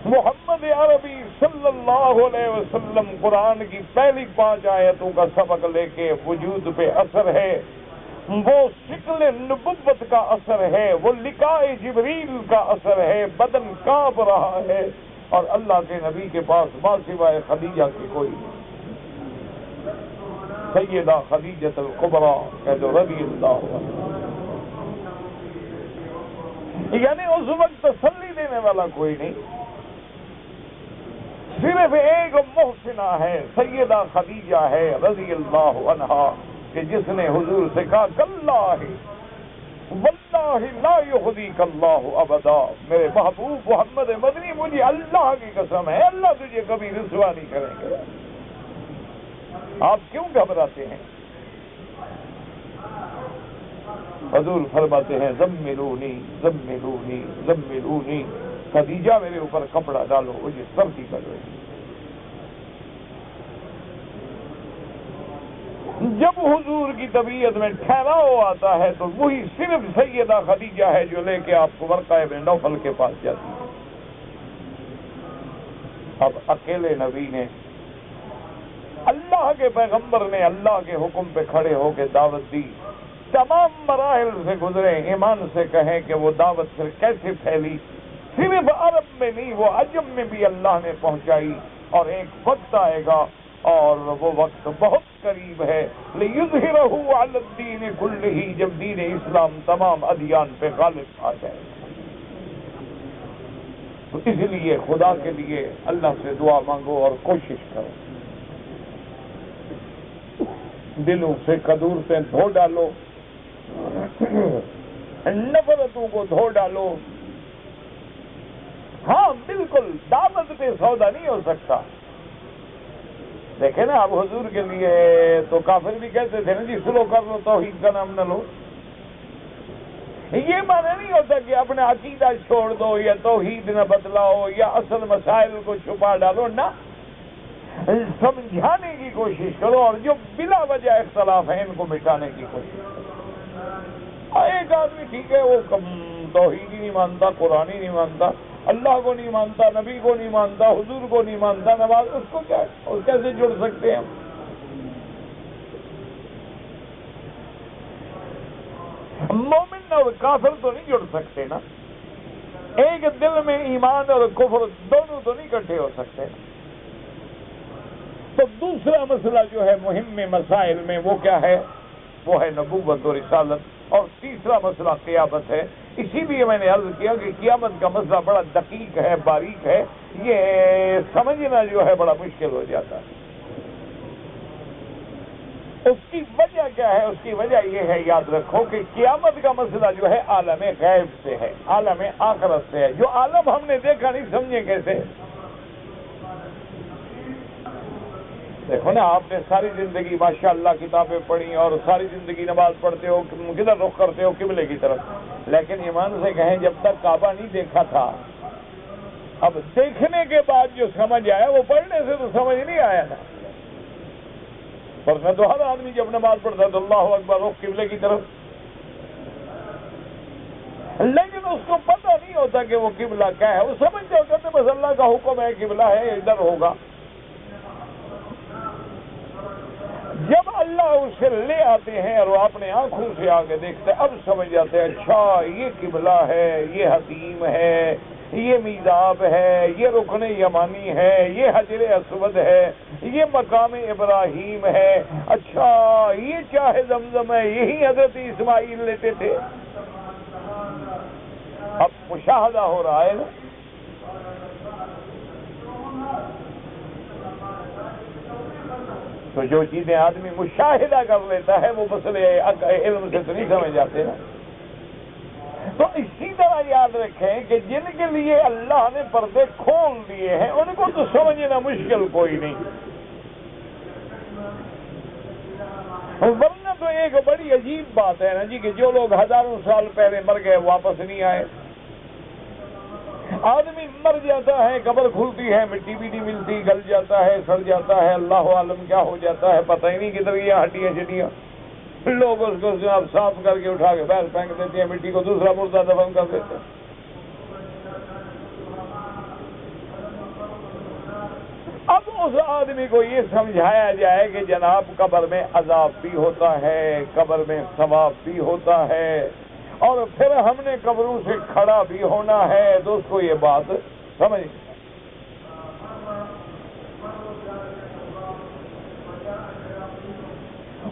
محمد عربی صلی اللہ علیہ وسلم قرآن کی پہلی 5 آیتوں کا سبق لے کے وجود پہ اثر ہے، وہ شکل نبوت کا اثر ہے، وہ لقاء جبریل کا اثر ہے، بدن کانپ رہا ہے، اور اللہ کے نبی کے پاس ماں سوائے خدیجہ کی کوئی نہیں. سیدہ خدیجۃ الکبریٰ کہہ دو رضی اللہ عنہا. یعنی اس وقت تسلی دینے والا کوئی نہیں، صرف ایک محسنہ ہے، سیدہ خدیجہ ہے رضی اللہ عنہا، کہ جس نے حضور سے کہا کاللہ واللہ لا یخزیک اللہ ابدا. میرے محبوب محمد مدنی، مجھے اللہ کی قسم ہے، اللہ تجھے کبھی رسوا نہیں کریں گے. آپ کیوں گھبراتے ہیں؟ حضور فرماتے ہیں زملونی زملونی زملونی، خدیجہ میرے اوپر کپڑا ڈالو، مجھے سردی کر رہی. جب حضور کی طبیعت میں ٹھہراؤ آتا ہے تو وہی صرف سیدہ خدیجہ ہے جو لے کے آپ کو ورقہ ابن نوفل کے پاس جاتی ہے. اب اکیلے نبی نے، اللہ کے پیغمبر نے اللہ کے حکم پہ کھڑے ہو کے دعوت دی. تمام مراحل سے گزرے، ایمان سے کہیں کہ وہ دعوت پھر کیسے پھیلی، صرف عرب میں نہیں وہ عجم میں بھی اللہ نے پہنچائی، اور ایک وقت آئے گا اور وہ وقت بہت قریب ہے، لِيُظْهِرَهُ عَلَى الدِّينِ كُلِّهِ، جب دین اسلام تمام ادیان پہ غالب آ جائے گا۔ تو اس لیے خدا کے لیے اللہ سے دعا مانگو اور کوشش کرو، دلوں سے قدورتیں دھو ڈالو، نفرتوں کو دھو ڈالو۔ ہاں بالکل دعوت پہ سودا نہیں ہو سکتا۔ دیکھیں نا اب حضور کے لیے تو کافر بھی کہتے تھے نا جی سلو کر لو، توحید کا نام نہ لو۔ یہ معنی نہیں ہوتا کہ اپنا عقیدہ چھوڑ دو یا توحید نہ بدلاؤ یا اصل مسائل کو چھپا ڈالو، نہ، سمجھانے کی کوشش کرو اور جو بلا وجہ اختلاف ہیں ان کو مٹانے کی کوشش کرو۔ ایک آدمی ٹھیک ہے وہ توحید ہی نہیں مانتا، قرآن ہی نہیں مانتا، اللہ کو نہیں مانتا، نبی کو نہیں مانتا، حضور کو نہیں مانتا، نماز، اس کو کیا، اور کیسے جڑ سکتے ہیں ہم؟ مومن اور کافر تو نہیں جڑ سکتے نا، ایک دل میں ایمان اور کفر دونوں تو نہیں اکٹھے ہو سکتے۔ تو دوسرا مسئلہ جو ہے مہم مسائل میں وہ کیا ہے؟ وہ ہے نبوت و رسالت، اور تیسرا مسئلہ قیامت ہے۔ اسی لیے میں نے عرض کیا کہ قیامت کا مسئلہ بڑا دقیق ہے، باریک ہے، یہ سمجھنا جو ہے بڑا مشکل ہو جاتا ہے۔ اس کی وجہ کیا ہے؟ اس کی وجہ یہ ہے، یاد رکھو کہ قیامت کا مسئلہ جو ہے عالم غیب سے ہے، عالم آخرت سے ہے، جو عالم ہم نے دیکھا نہیں، سمجھے کیسے؟ دیکھو نا، آپ نے ساری زندگی ماشاءاللہ کتابیں پڑھی اور ساری زندگی نماز پڑھتے ہو، کدھر رخ کرتے ہو؟ قبلے کی طرف، لیکن ایمان سے کہیں جب تک کعبہ نہیں دیکھا تھا، اب دیکھنے کے بعد جو سمجھ آیا وہ پڑھنے سے تو سمجھ نہیں آیا نا۔ ورنہ تو ہر آدمی جب نماز پڑھتا ہے تو اللہ اکبر رخ قبلے کی طرف، لیکن اس کو پتہ نہیں ہوتا کہ وہ قبلہ کیا ہے، وہ سمجھتے ہوتا ہے بس اللہ کا حکم ہے، قبلہ ہے، ادھر ہوگا۔ جب اللہ اسے لے آتے ہیں اور وہ اپنے آنکھوں سے آگے دیکھتے ہیں، اب سمجھ جاتے ہیں اچھا یہ قبلہ ہے، یہ حتیم ہے، یہ میزاب ہے، یہ رکن یمانی ہے، یہ حجر اسود ہے، یہ مقام ابراہیم ہے، اچھا یہ چاہ زمزم ہے، یہی حضرت اسماعیل لیتے تھے۔ اب مشاہدہ ہو رہا ہے نا۔ تو جو چیزیں آدمی مشاہدہ کر لیتا ہے وہ مسئلے علم سے تو نہیں سمجھ جاتے نا۔ تو اسی طرح یاد رکھیں کہ جن کے لیے اللہ نے پردے کھول دیے ہیں ان کو تو سمجھنا مشکل کوئی نہیں، ورنہ تو ایک بڑی عجیب بات ہے نا جی کہ جو لوگ ہزاروں سال پہلے مر گئے واپس نہیں آئے۔ آدمی مر جاتا ہے، قبر کھلتی ہے، مٹی بھی نہیں ملتی، گل جاتا ہے، سڑ جاتا ہے، اللہ عالم کیا ہو جاتا ہے، پتہ ہی نہیں کدھر یہ ہڈیاں شڈیاں، لوگ اس کو جناب صاف کر کے اٹھا کے باہر پھینک دیتے ہیں، مٹی کو دوسرا مردہ دفن کر دیتے ہیں۔ اب اس آدمی کو یہ سمجھایا جائے کہ جناب قبر میں عذاب بھی ہوتا ہے، قبر میں ثواب بھی ہوتا ہے، اور پھر ہم نے قبروں سے کھڑا بھی ہونا ہے، تو اس کو یہ بات سمجھ،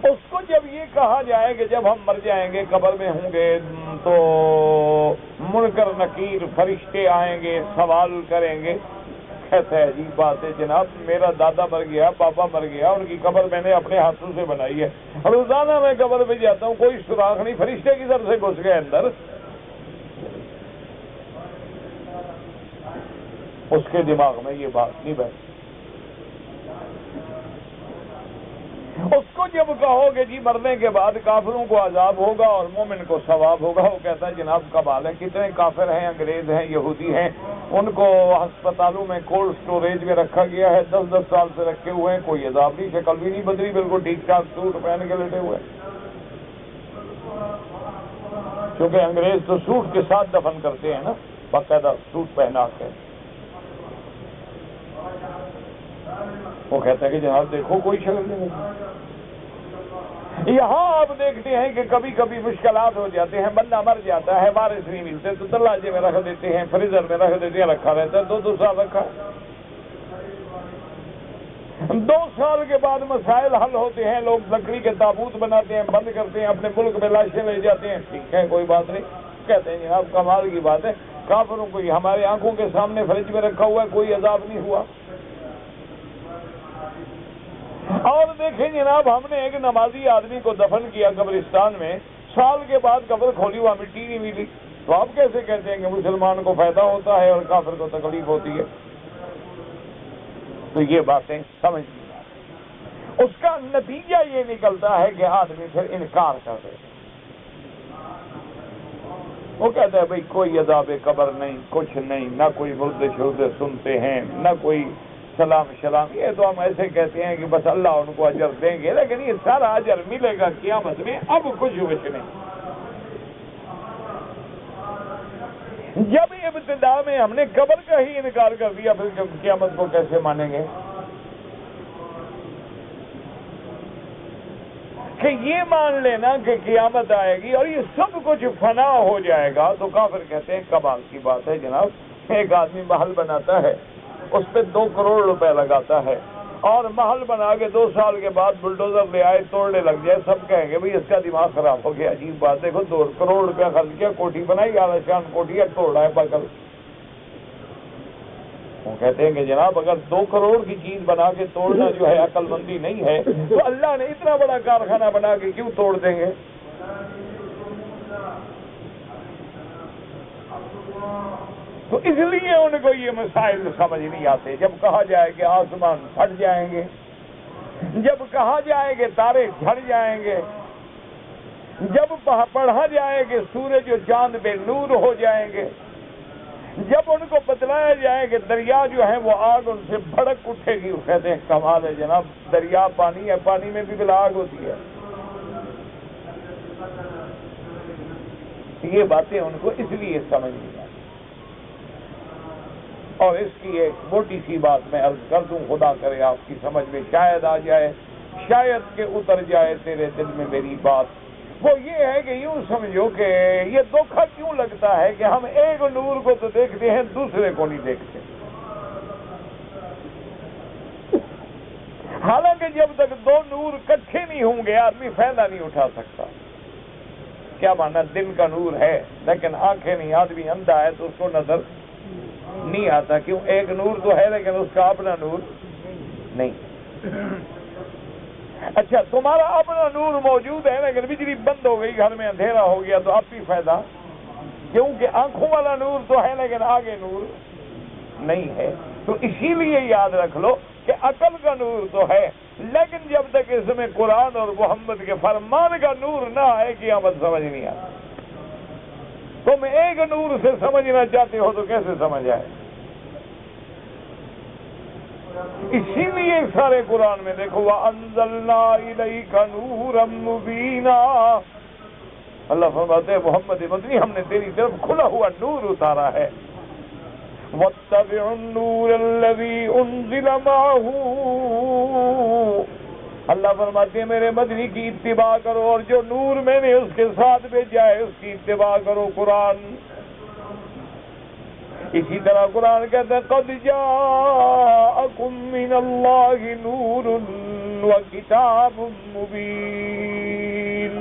اس کو جب یہ کہا جائے کہ جب ہم مر جائیں گے قبر میں ہوں گے تو منکر نکیر فرشتے آئیں گے، سوال کریں گے۔ کہتا ہے عجیب بات ہے جناب، میرا دادا مر گیا، پاپا مر گیا، ان کی قبر میں نے اپنے ہاتھوں سے بنائی ہے، روزانہ میں قبر پہ جاتا ہوں، کوئی سوراخ نہیں، فرشتے کی طرف سے گھس گئے اندر۔ اس کے دماغ میں یہ بات نہیں بیٹھی۔ اس کو جب کہو گے جی مرنے کے بعد کافروں کو عذاب ہوگا اور مومن کو ثواب ہوگا، وہ کہتا ہے جناب کمال ہے، کتنے کافر ہیں، انگریز ہیں، یہودی ہیں، ان کو ہسپتالوں میں کولڈ سٹوریج میں رکھا گیا ہے، 10-10 سال سے رکھے ہوئے ہیں، کوئی عذاب نہیں، شکل بھی نہیں بدلی، بالکل ٹھیک ٹھاک سوٹ پہن کے لیٹے ہوئے، کیونکہ انگریز تو سوٹ کے ساتھ دفن کرتے ہیں نا، باقاعدہ سوٹ پہنا کے۔ وہ کہتا ہے کہ جناب دیکھو کوئی شکل نہیں ہے۔ یہاں آپ دیکھتے ہیں کہ کبھی کبھی مشکلات ہو جاتے ہیں، بندہ مر جاتا ہے، وارث نہیں ملتے تو دروازے میں رکھ دیتے ہیں، فریزر میں رکھ دیتے ہیں، رکھا رہتا ہے 2 سال رکھا، 2 سال کے بعد مسائل حل ہوتے ہیں، لوگ لکڑی کے تابوت بناتے ہیں، بند کرتے ہیں، اپنے ملک میں لاشیں لے جاتے ہیں، ٹھیک ہے کوئی بات نہیں، کہتے ہیں جناب کمال کی بات ہے، کافروں کو ہمارے آنکھوں کے سامنے فریج میں رکھا ہوا ہے، کوئی عذاب نہیں ہوا۔ اور دیکھیں جناب، ہم نے ایک نمازی آدمی کو دفن کیا قبرستان میں، سال کے بعد قبر کھولی، وہاں مٹی نہیں ملی، تو آپ کیسے کہتے ہیں کہ مسلمان کو فائدہ ہوتا ہے اور کافر کو تکلیف ہوتی ہے؟ تو یہ باتیں سمجھ نہیں آتی۔ اس کا نتیجہ یہ نکلتا ہے کہ آدمی پھر انکار کر دے، وہ کہتا ہے بھئی کوئی عذاب قبر نہیں، کچھ نہیں، نہ کوئی مردے شردے سنتے ہیں، نہ کوئی سلام، یہ تو ہم ایسے کہتے ہیں کہ بس اللہ ان کو اجر دیں گے، لیکن یہ سارا اجر ملے گا قیامت میں، اب کچھ نہیں۔ جب ابتدا میں ہم نے قبر کا ہی انکار کر دیا، پھر قیامت کو کیسے مانیں گے؟ کہ یہ مان لینا کہ قیامت آئے گی اور یہ سب کچھ فنا ہو جائے گا، تو کافر کہتے ہیں کمال کی بات ہے جناب، ایک آدمی محل بناتا ہے، اس پہ 2 کروڑ روپے لگاتا ہے، اور محل بنا کے 2 سال کے بعد بلڈوزر لے آئے توڑنے لگ جائے، سب کہیں گے بھئی اس کا دماغ خراب ہو گیا، عجیب بات، دیکھو 2 کروڑ روپے خرچ کیا، کوٹھی بنائی، عالیشان کوٹھی ہے، توڑا ہے بغل۔ وہ کہتے ہیں کہ جناب اگر 2 کروڑ کی چیز بنا کے توڑنا جو ہے عقل مندی نہیں ہے، تو اللہ نے اتنا بڑا کارخانہ بنا کے کیوں توڑ دیں گے؟ تو اس لیے ان کو یہ مسائل سمجھ نہیں آتے۔ جب کہا جائے کہ آسمان پھٹ جائیں گے، جب کہا جائے کہ تارے جھڑ جائیں گے، جب پڑھا جائے کہ سورج و چاند بے نور ہو جائیں گے، جب ان کو بتلایا جائے کہ دریا جو ہے وہ آگ ان سے بھڑک اٹھے گی، وہ کہتے ہیں کمال ہے جناب، دریا پانی ہے، پانی میں بھی بلا آگ ہوتی ہے۔ یہ باتیں ان کو اس لیے سمجھ نہیں آتی۔ اور اس کی ایک موٹی سی بات میں عرض کر دوں، خدا کرے آپ کی سمجھ میں شاید آ جائے، شاید کہ اتر جائے تیرے دل میں میری بات، وہ یہ ہے کہ یوں سمجھو کہ یہ دھوکھا کیوں لگتا ہے کہ ہم ایک نور کو تو دیکھتے ہیں، دوسرے کو نہیں دیکھتے۔ حالانکہ جب تک 2 نور کٹھے نہیں ہوں گے آدمی فائدہ نہیں اٹھا سکتا۔ کیا مانا، دل کا نور ہے لیکن آنکھیں نہیں، آدمی اندھا ہے تو اس کو نظر نہیں آتا، کیوں؟ ایک نور تو ہے لیکن اس کا اپنا نور نہیں۔ اچھا، تمہارا اپنا نور موجود ہے لیکن بجلی بند ہو گئی، گھر میں اندھیرا ہو گیا، تو اب بھی فائدہ، کیونکہ آنکھوں والا نور تو ہے لیکن آگے نور نہیں ہے۔ تو اسی لیے یاد رکھ لو کہ عقل کا نور تو ہے، لیکن جب تک اس میں قرآن اور محمد کے فرمان کا نور نہ آئے قیامت سمجھ نہیں آتی۔ تم ایک نور سے سمجھنا چاہتے ہو تو کیسے سمجھ آئے؟ اسی لیے سارے قرآن میں دیکھو وَأَنزَلْنَا إِلَيْكَ نُورًا مُبِينًا، اللہ فرماتے ہیں محمد مدنی ہم نے تیری طرف کھلا ہوا نور اتارا ہے۔ وَاتَّبِعُ النُّورَ الَّذِي أُنزِلَ مَعَهُ، اللہ فرماتے ہیں میرے مدنی کی اتباع کرو، اور جو نور میں نے اس کے ساتھ بھیجا ہے اس کی اتباع کرو، قرآن۔ اسی طرح قرآن کہتا ہے قَدْ جَاءَكُم مِّنَ اللَّهِ نُورٌ وَكِتَابٌ مُّبِينٌ۔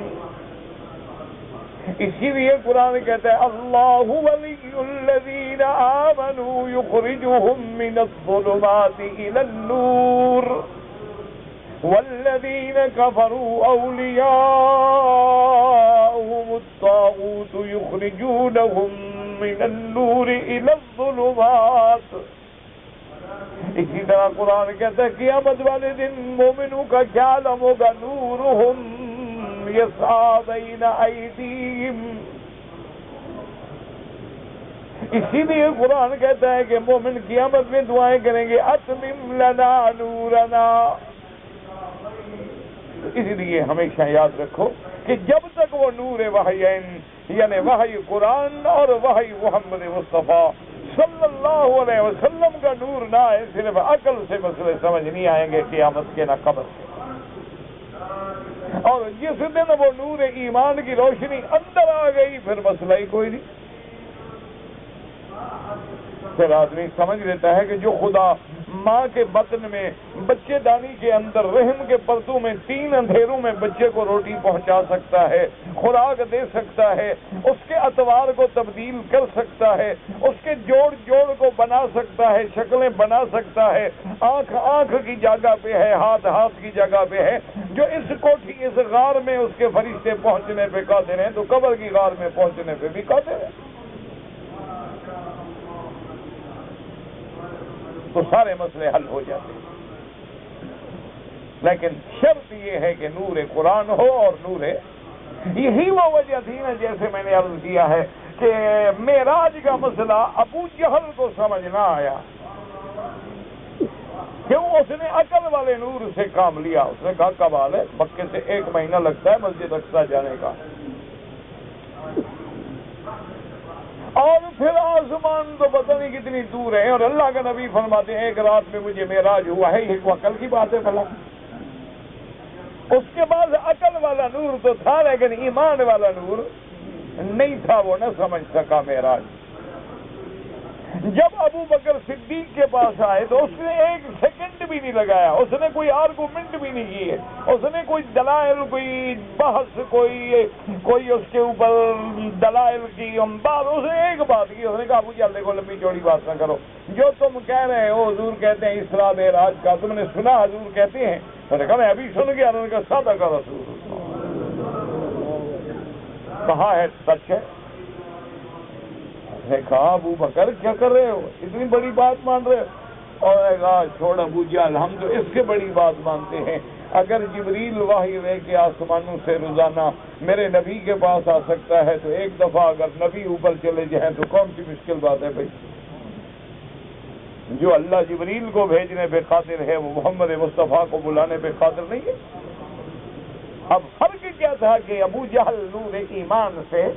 اسی لیے قرآن کہتا ہے اللہ ولی الذین آمنوا یخرجهم من الظلمات الى النور والذین کفروا اولیاؤهم الطاغوت یخرجونهم من النور الى الظلمات۔ اسی طرح قرآن کہتا ہے قیامت والے دن مومنوں کا کیا عالم ہوگا، نورہم یسعی بین ایدیہم۔ اسی لیے قرآن کہتا ہے کہ مومن قیامت میں دعائیں کریں گے اتمم لنا نورنا۔ اس لیے ہمیشہ یاد رکھو کہ جب تک وہ نور وحیین یعنی وحی قرآن اور وحی محمد مصطفیٰ صلی اللہ علیہ وسلم کا نور نہ آئے، صرف عقل سے مسئلے سمجھ نہیں آئیں گے قیامت کے نہ قبر سے۔ اور جس دن وہ نور ایمان کی روشنی اندر آ گئی پھر مسئلہ ہی کوئی نہیں. پھر آدمی سمجھ لیتا ہے کہ جو خدا ماں کے بطن میں بچے دانی کے اندر رحم کے پردوں میں 3 اندھیروں میں بچے کو روٹی پہنچا سکتا ہے، خوراک دے سکتا ہے، اس کے اطوار کو تبدیل کر سکتا ہے، اس کے جوڑ کو بنا سکتا ہے، شکلیں بنا سکتا ہے، آنکھ کی جگہ پہ ہے، ہاتھ کی جگہ پہ ہے، جو اس کوٹھی اس غار میں اس کے فرشتے پہنچنے پہ قادر ہیں تو قبر کی غار میں پہنچنے پہ بھی قادر ہے. تو سارے مسئلے حل ہو جاتے ہیں. لیکن شرط یہ ہے کہ نور قرآن ہو اور نور، یہی وہ وجہ تھی نا جیسے میں نے عرض کیا ہے کہ معراج کا مسئلہ ابو جہل کو سمجھ نہ آیا. کیوں؟ اس نے عقل والے نور سے کام لیا. اس نے کہا کمال ہے، مکے سے 1 مہینہ لگتا ہے مسجد اقصی جانے کا، اور پھر آسمان تو پتہ نہیں کتنی دور ہے، اور اللہ کا نبی فرماتے ہیں 1 رات میں مجھے معراج ہوا ہے. یہ عقل کی بات ہے بھلا؟ اس کے بعد عقل والا نور تو تھا لیکن ایمان والا نور نہیں تھا، وہ نہ سمجھ سکا معراج. جب ابو بکر صدیق کے پاس آئے تو اس نے 1 سیکنڈ بھی نہیں لگایا، اس نے کوئی آرگومنٹ بھی نہیں کی ہے، اس نے کوئی دلائل، کوئی بحث، کوئی اس کے اوپر دلائل کی بات، اس نے ایک بات کی. اس نے کہا ابو جہل دیکھو لمبی چوڑی بات نہ کرو، جو تم کہہ رہے ہو حضور کہتے ہیں اسراء معراج کا، تم نے سنا حضور کہتے ہیں؟ میں نے کہا میں ابھی سن گیا. انہوں نے کہا سادہ کا رسول کہاں ہے؟ سچ ہے. نے کہا ابو بکر کیا کر رہے ہو، اتنی بڑی بات مان رہے ہو؟ اور کہا چھوڑ ابو جہل، ہم تو اس سے بڑی بات مانتے ہیں. اگر جبریل وحی لے کے آسمانوں سے روزانہ میرے نبی کے پاس آ سکتا ہے تو ایک دفعہ اگر نبی اوپر چلے جائیں تو کون سی مشکل بات ہے بھائی؟ جو اللہ جبریل کو بھیجنے پہ قادر ہے وہ محمد مصطفیٰ کو بلانے پہ قادر نہیں ہے. اب فرق کیا تھا کہ ابو جہل نور ایمان سے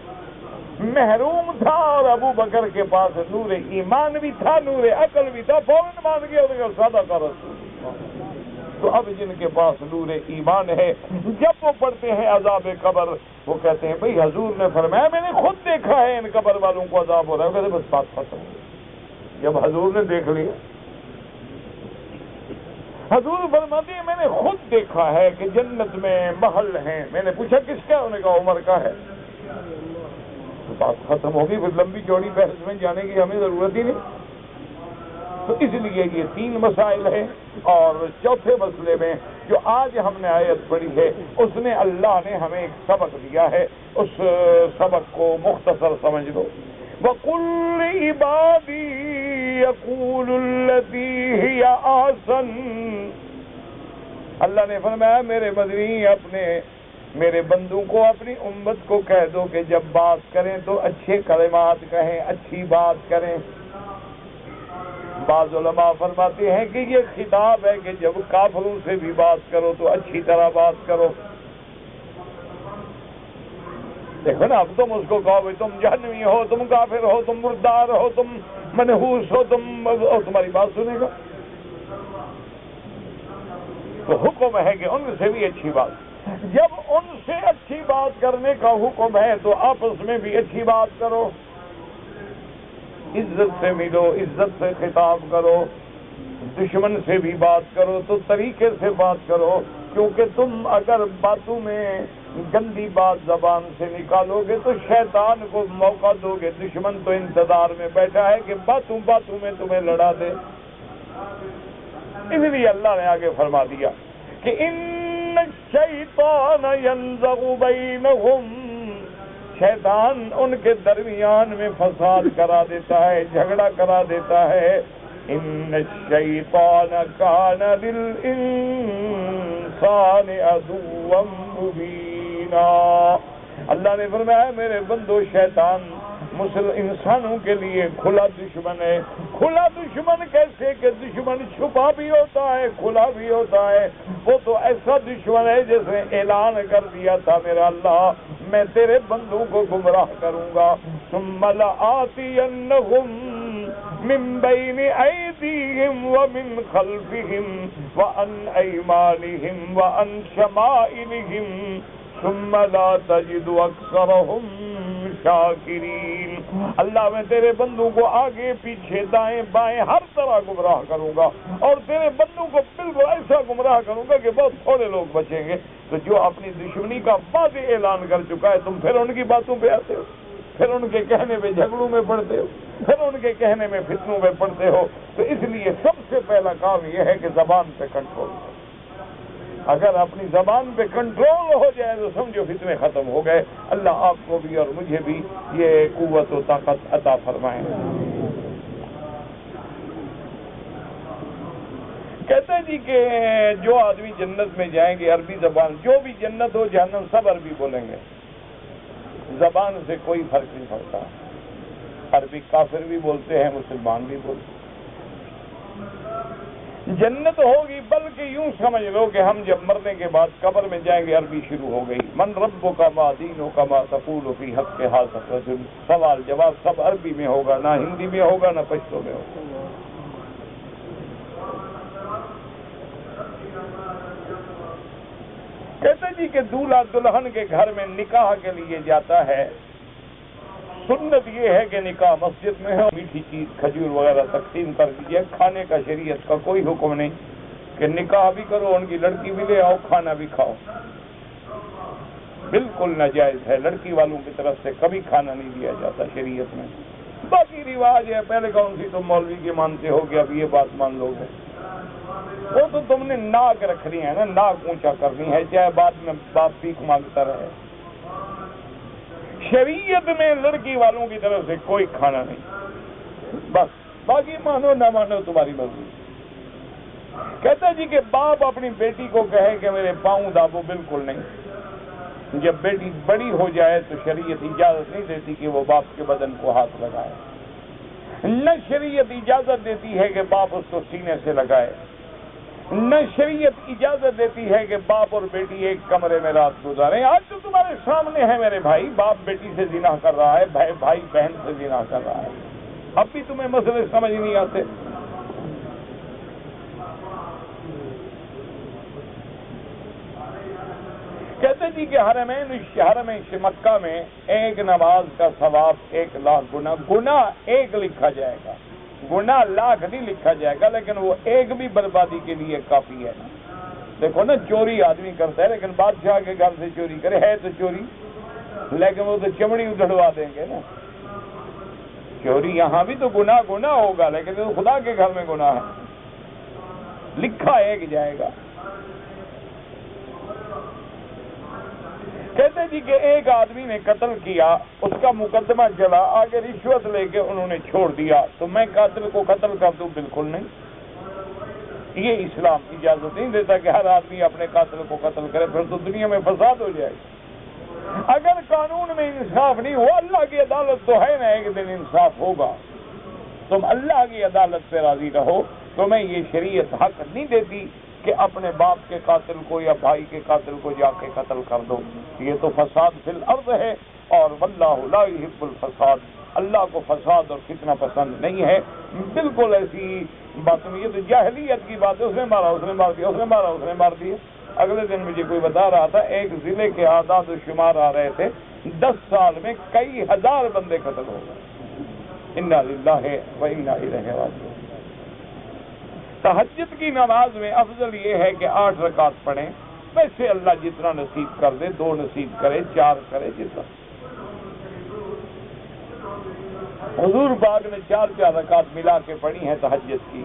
محروم تھا اور ابو بکر کے پاس نور ایمان بھی تھا، نور عقل بھی تھا، فوراً مان گیا سادہ کا رسول. تو اب جن کے پاس نور ایمان ہے جب وہ پڑھتے ہیں عذاب قبر وہ کہتے ہیں بھئی حضور نے فرمایا میں نے خود دیکھا ہے ان قبر والوں کو عذاب ہو رہا ہے. کہتے بس بات ختم. جب حضور نے دیکھ لیا، حضور فرماتے ہیں میں نے خود دیکھا ہے کہ جنت میں محل ہیں. میں نے پوچھا کس کا؟ انہوں نے کہا عمر کا ہے. تو بات ختم ہوگی، پھر لمبی چوڑی بحث میں جانے کی ہمیں ضرورت ہی نہیں. تو اس لیے یہ 3 مسائل ہیں. اور چوتھے مسئلے میں جو آج ہم نے آیت پڑھی ہے اس نے اللہ نے ہمیں ایک سبق دیا ہے، اس سبق کو مختصر سمجھ لو. وَقُلْ عِبَادِي يَقُولُ الَّتِي هِيَ أَحْسَنُ. اللہ نے فرمایا میرے مدنی میرے بندوں کو، اپنی امت کو کہہ دو کہ جب بات کریں تو اچھے کلمات کہیں، اچھی بات کریں. بعض علماء فرماتے ہیں کہ یہ خطاب ہے کہ جب کافروں سے بھی بات کرو تو اچھی طرح بات کرو. دیکھو نا، اب تم اس کو کہو تم جہنمی ہو، تم کافر ہو، تم مردار ہو، تم منحوس ہو، تمہاری بات سنے گا؟ تو حکم ہے کہ ان سے بھی اچھی بات. جب ان سے اچھی بات کرنے کا حکم ہے تو آپس میں بھی اچھی بات کرو، عزت سے ملو، عزت سے خطاب کرو. دشمن سے بھی بات کرو تو طریقے سے بات کرو، کیونکہ تم اگر باتوں میں گندی بات زبان سے نکالو گے تو شیطان کو موقع دو گے. دشمن تو انتظار میں بیٹھا ہے کہ باتوں میں تمہیں لڑا دے. اس لیے اللہ نے آگے فرما دیا کہ ان الشیطان ینزغ بینہم، شیطان ان کے درمیان میں فساد کرا دیتا ہے، جھگڑا کرا دیتا ہے. ان الشیطان کان للانسان عدوا مبینا. اللہ نے فرمایا میرے بندو شیطان انسانوں کے لیے کھلا دشمن ہے. کھلا دشمن کیسے کہ دشمن چھپا بھی ہوتا ہے، کھلا بھی ہوتا ہے. وہ تو ایسا دشمن ہے جس نے اعلان کر دیا تھا میرا اللہ میں تیرے بندوں کو گمراہ کروں گا. ثم لآتینہم من بین ایدیہم ومن خلفہم وعن ایمانہم وعن شمائلہم ثم لا تجد اکثرہم شاکرین. اللہ میں تیرے بندوں کو آگے پیچھے دائیں بائیں ہر طرح گمراہ کروں گا، اور تیرے بندوں کو بالکل ایسا گمراہ کروں گا کہ بہت تھوڑے لوگ بچیں گے. تو جو اپنی دشمنی کا واضح اعلان کر چکا ہے، تم پھر ان کی باتوں پہ آتے ہو، پھر ان کے کہنے میں جھگڑوں میں پڑتے ہو، پھر ان کے کہنے میں فتنوں میں پڑتے ہو. تو اس لیے سب سے پہلا کام یہ ہے کہ زبان پہ کنٹرول. اگر اپنی زبان پہ کنٹرول ہو جائے تو سمجھو فتنے ختم ہو گئے. اللہ آپ کو بھی اور مجھے بھی یہ قوت و طاقت عطا فرمائے. کہتے جی کہ جو آدمی جنت میں جائیں گے عربی زبان، جو بھی جنت ہو جہنم سب عربی بولیں گے، زبان سے کوئی فرق نہیں پڑتا. عربی کافر بھی بولتے ہیں، مسلمان بھی بولتے ہیں. جنت ہوگی، بلکہ یوں سمجھ لو کہ ہم جب مرنے کے بعد قبر میں جائیں گے عربی شروع ہو گئی. من ربک ما دینک ما تقول فی حق ھذا الرجل. سوال جواب سب عربی میں ہوگا، نہ ہندی میں ہوگا نہ پشتو میں ہوگا. کہتے جی کہ دولہا دلہن کے گھر میں نکاح کے لیے جاتا ہے. سنت یہ ہے کہ نکاح مسجد میں ہے، میٹھی چیز کھجور وغیرہ تقسیم کر دیجیے. کھانے کا شریعت کا کوئی حکم نہیں کہ نکاح بھی کرو، ان کی لڑکی بھی لے آؤ، کھانا بھی کھاؤ. بالکل ناجائز ہے. لڑکی والوں کی طرف سے کبھی کھانا نہیں دیا جاتا شریعت میں. باقی رواج ہے، پہلے کون سی تم مولوی کے مانتے ہو کہ اب یہ بات مان لو گے. وہ تو تم نے ناک رکھنی ہے نا، ناک اونچا کرنی ہے، چاہے بعد میں باپ بھیک مانگتا رہے. شریعت میں لڑکی والوں کی طرف سے کوئی کھانا نہیں. بس باقی مانو نہ مانو تمہاری مرضی. کہتا جی کہ باپ اپنی بیٹی کو کہے کہ میرے پاؤں دابو، بالکل نہیں. جب بیٹی بڑی ہو جائے تو شریعت اجازت نہیں دیتی کہ وہ باپ کے بدن کو ہاتھ لگائے. نہ شریعت اجازت دیتی ہے کہ باپ اس کو سینے سے لگائے. نہ شریعت اجازت دیتی ہے کہ باپ اور بیٹی ایک کمرے میں رات گزاریں. آج تو تمہارے سامنے ہے میرے بھائی، باپ بیٹی سے زنا کر رہا ہے، بھائی بہن سے زنا کر رہا ہے. اب بھی تمہیں مسئلے سمجھ نہیں آتے. کہتے جی کہ حرم مکہ میں ایک نماز کا ثواب 1,00,000 گنا. گناہ ایک لکھا جائے گا، گناہ لاکھ نہیں لکھا جائے گا، لیکن وہ ایک بھی بربادی کے لیے کافی ہے. دیکھو نا، چوری آدمی کرتا ہے لیکن بادشاہ کے گھر سے چوری کرے، ہے تو چوری، لیکن وہ تو چمڑی ادھڑوا دیں گے نا. چوری یہاں بھی تو گناہ ہوگا، لیکن وہ خدا کے گھر میں گناہ ہے. لکھا ایک جائے گا. کہتے جی کہ ایک آدمی نے قتل کیا، اس کا مقدمہ چلا، آگے رشوت لے کے انہوں نے چھوڑ دیا، تو میں قاتل کو قتل کر دوں؟ بالکل نہیں. یہ اسلام اجازت نہیں دیتا کہ ہر آدمی اپنے قاتل کو قتل کرے، پھر تو دنیا میں فساد ہو جائے گا. اگر قانون میں انصاف نہیں ہوا، اللہ کی عدالت تو ہے نا، ایک دن انصاف ہوگا. تم اللہ کی عدالت پہ راضی رہو. تمہیں یہ شریعت حق نہیں دیتی کہ اپنے باپ کے قاتل کو یا بھائی کے قاتل کو جا کے قتل کر دو. یہ تو فساد فی الارض ہے، اور واللہ لا یحب الفساد. اللہ کو فساد اور فتنہ پسند نہیں ہے. بالکل ایسی بات نہیں. یہ تو جاہلیت کی بات ہے، اس نے مارا، اس نے مار دیا، اس نے مارا، اس نے مار دیا. اگلے دن مجھے کوئی بتا رہا تھا، ایک ضلع کے اعداد و شمار آ رہے تھے، 10 سال میں کئی ہزار بندے قتل ہو گئے. انا للہ و انا الیہ راجعون. تہجد کی نماز میں افضل یہ ہے کہ 8 رکعت پڑھیں. ویسے اللہ جتنا نصیب کر دے، 2 نصیب کرے، 4 کرے، جتنا. حضور پاک نے 4 رکعت ملا کے پڑھی ہیں تہجد کی.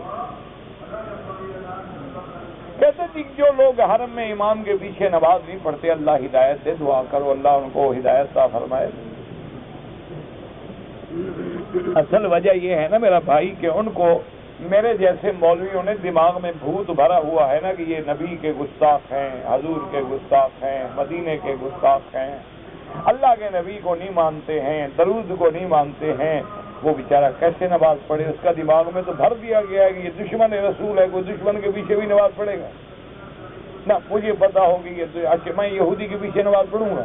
کہتے تھے جو لوگ حرم میں امام کے پیچھے نماز نہیں پڑھتے، اللہ ہدایت دے. دعا کرو اللہ ان کو ہدایت عطا فرمائے. اصل وجہ یہ ہے نا میرا بھائی کہ ان کو میرے جیسے مولویوں نے دماغ میں بھوت بھرا ہوا ہے نا کہ یہ نبی کے گستاخ ہیں، حضور کے گستاخ ہیں، مدینے کے گستاخ ہیں، اللہ کے نبی کو نہیں مانتے ہیں، درود کو نہیں مانتے ہیں. وہ بیچارہ کیسے نماز پڑھے؟ اس کا دماغ میں تو بھر دیا گیا ہے کہ یہ دشمن رسول ہے، کوئی دشمن کے پیچھے بھی نماز پڑھے گا نہ. مجھے پتا ہوگی یہ اچھا میں یہودی کے پیچھے نماز پڑھوں گا؟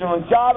4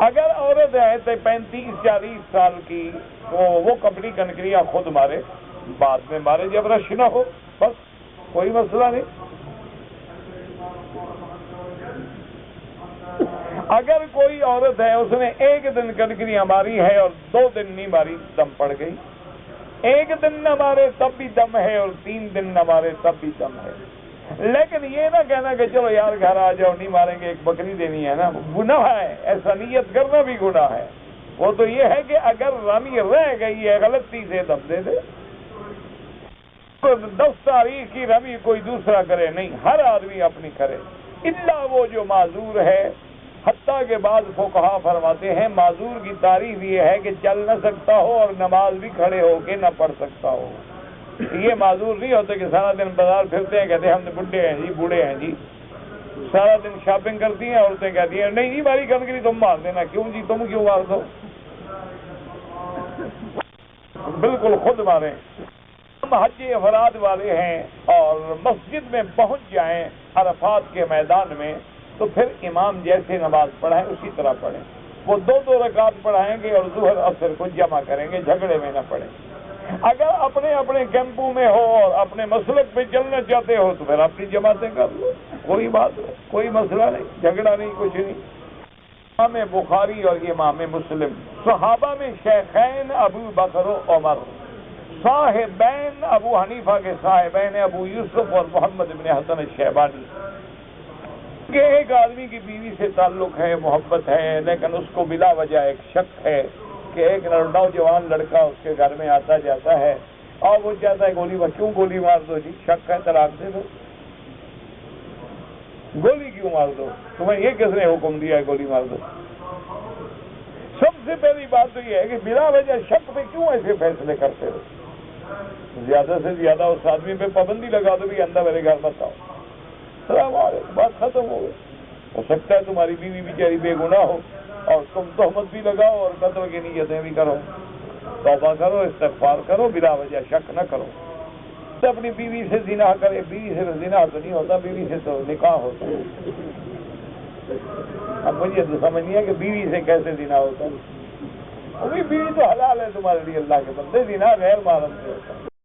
اگر عورت ہے تو 35-40 سال کی وہ کپڑی کنکریاں خود مارے، بعد میں مارے جب رش نہ ہو، بس کوئی مسئلہ نہیں۔ اگر کوئی عورت ہے اس نے 1 دن کنکریاں ماری ہے اور 2 دن نہیں ماری، دم پڑ گئی۔ 1 دن نہ مارے تب بھی دم ہے اور 3 دن نہ مارے تب بھی دم ہے۔ لیکن یہ نہ کہنا کہ چلو یار گھر آ جاؤ، نہیں ماریں گے، ایک بکری دینی ہے نا، گناہ ہے، ایسا نیت کرنا بھی گناہ ہے۔ وہ تو یہ ہے کہ اگر رمی رہ گئی ہے غلطی سے دم دے دے، 10 تاریخ کی رمی کوئی دوسرا کرے نہیں، ہر آدمی اپنی کرے، الا وہ جو معذور ہے۔ حتیٰ کہ بعض فقہا فرماتے ہیں معذور کی تعریف یہ ہے کہ چل نہ سکتا ہو اور نماز بھی کھڑے ہو کے نہ پڑھ سکتا ہو۔ یہ معذور نہیں ہوتے کہ سارا دن بازار پھرتے ہیں، کہتے ہیں ہم نے بڈھے ہیں جی، بوڑھے ہیں جی، سارا دن شاپنگ کرتی ہیں عورتیں، کہتی ہیں نہیں ماری کنکری تم مار دینا، کیوں جی تم کیوں مار دو، بالکل خود ماریں۔ ہم حج افراد والے ہیں اور مسجد میں پہنچ جائیں عرفات کے میدان میں تو پھر امام جیسے نماز پڑھائیں اسی طرح پڑھیں۔ وہ 2 رکعت پڑھائیں گے اور ظہر عصر کو جمع کریں گے، جھگڑے میں نہ پڑیں۔ اگر اپنے اپنے کیمپوں میں ہو اور اپنے مسلک پہ چلنا چاہتے ہو تو پھر اپنی جماعتیں کر لو، کوئی بات نہیں، کوئی مسئلہ نہیں، جھگڑا نہیں، کچھ نہیں۔ امام بخاری اور امام مسلم، صحابہ میں شیخین ابو بکر و عمر، صاحبین ابو حنیفہ کے صاحبین ابو یوسف اور محمد بن حسن الشیبانی، کہ ایک آدمی کی بیوی سے تعلق ہے، محبت ہے، لیکن اس کو بلا وجہ ایک شک ہے کہ ایک نوجوان لڑکا اس کے گھر میں آتا جاتا ہے اور وہ چاہتا ہے کیوں گولی مار دو جی، شک ہے طلاق دے دو، گولی کیوں مار دو، تمہیں یہ کس نے حکم دیا ہے گولی مار دو؟ سب سے پہلی بات تو یہ ہے کہ بلا وجہ شک پہ کیوں ایسے فیصلے کرتے ہو؟ زیادہ سے زیادہ اس آدمی پہ پابندی لگا دو بھی اندر میرے گھر مت آؤ، السلام علیکم، بات ختم ہو گئی۔ ہو سکتا ہے تمہاری بیوی بیچاری بے گناہ ہو اور تم تہمت بھی لگاؤ اور قتل کی نیتیں بھی کرو، توبہ کرو، استغفار کرو، بلا وجہ شک نہ کرو۔ اپنی بیوی سے زنا کرے، بیوی سے زنا تو نہیں ہوتا، بیوی سے تو نکاح ہوتا ہے۔ اب مجھے تو سمجھ نہیں ہے کہ بیوی سے کیسے زنا ہوتا ہے، بیوی تو حلال ہے تمہارے لیے، اللہ کے بندے، زنا غیر محرم سے ہوتا ہے۔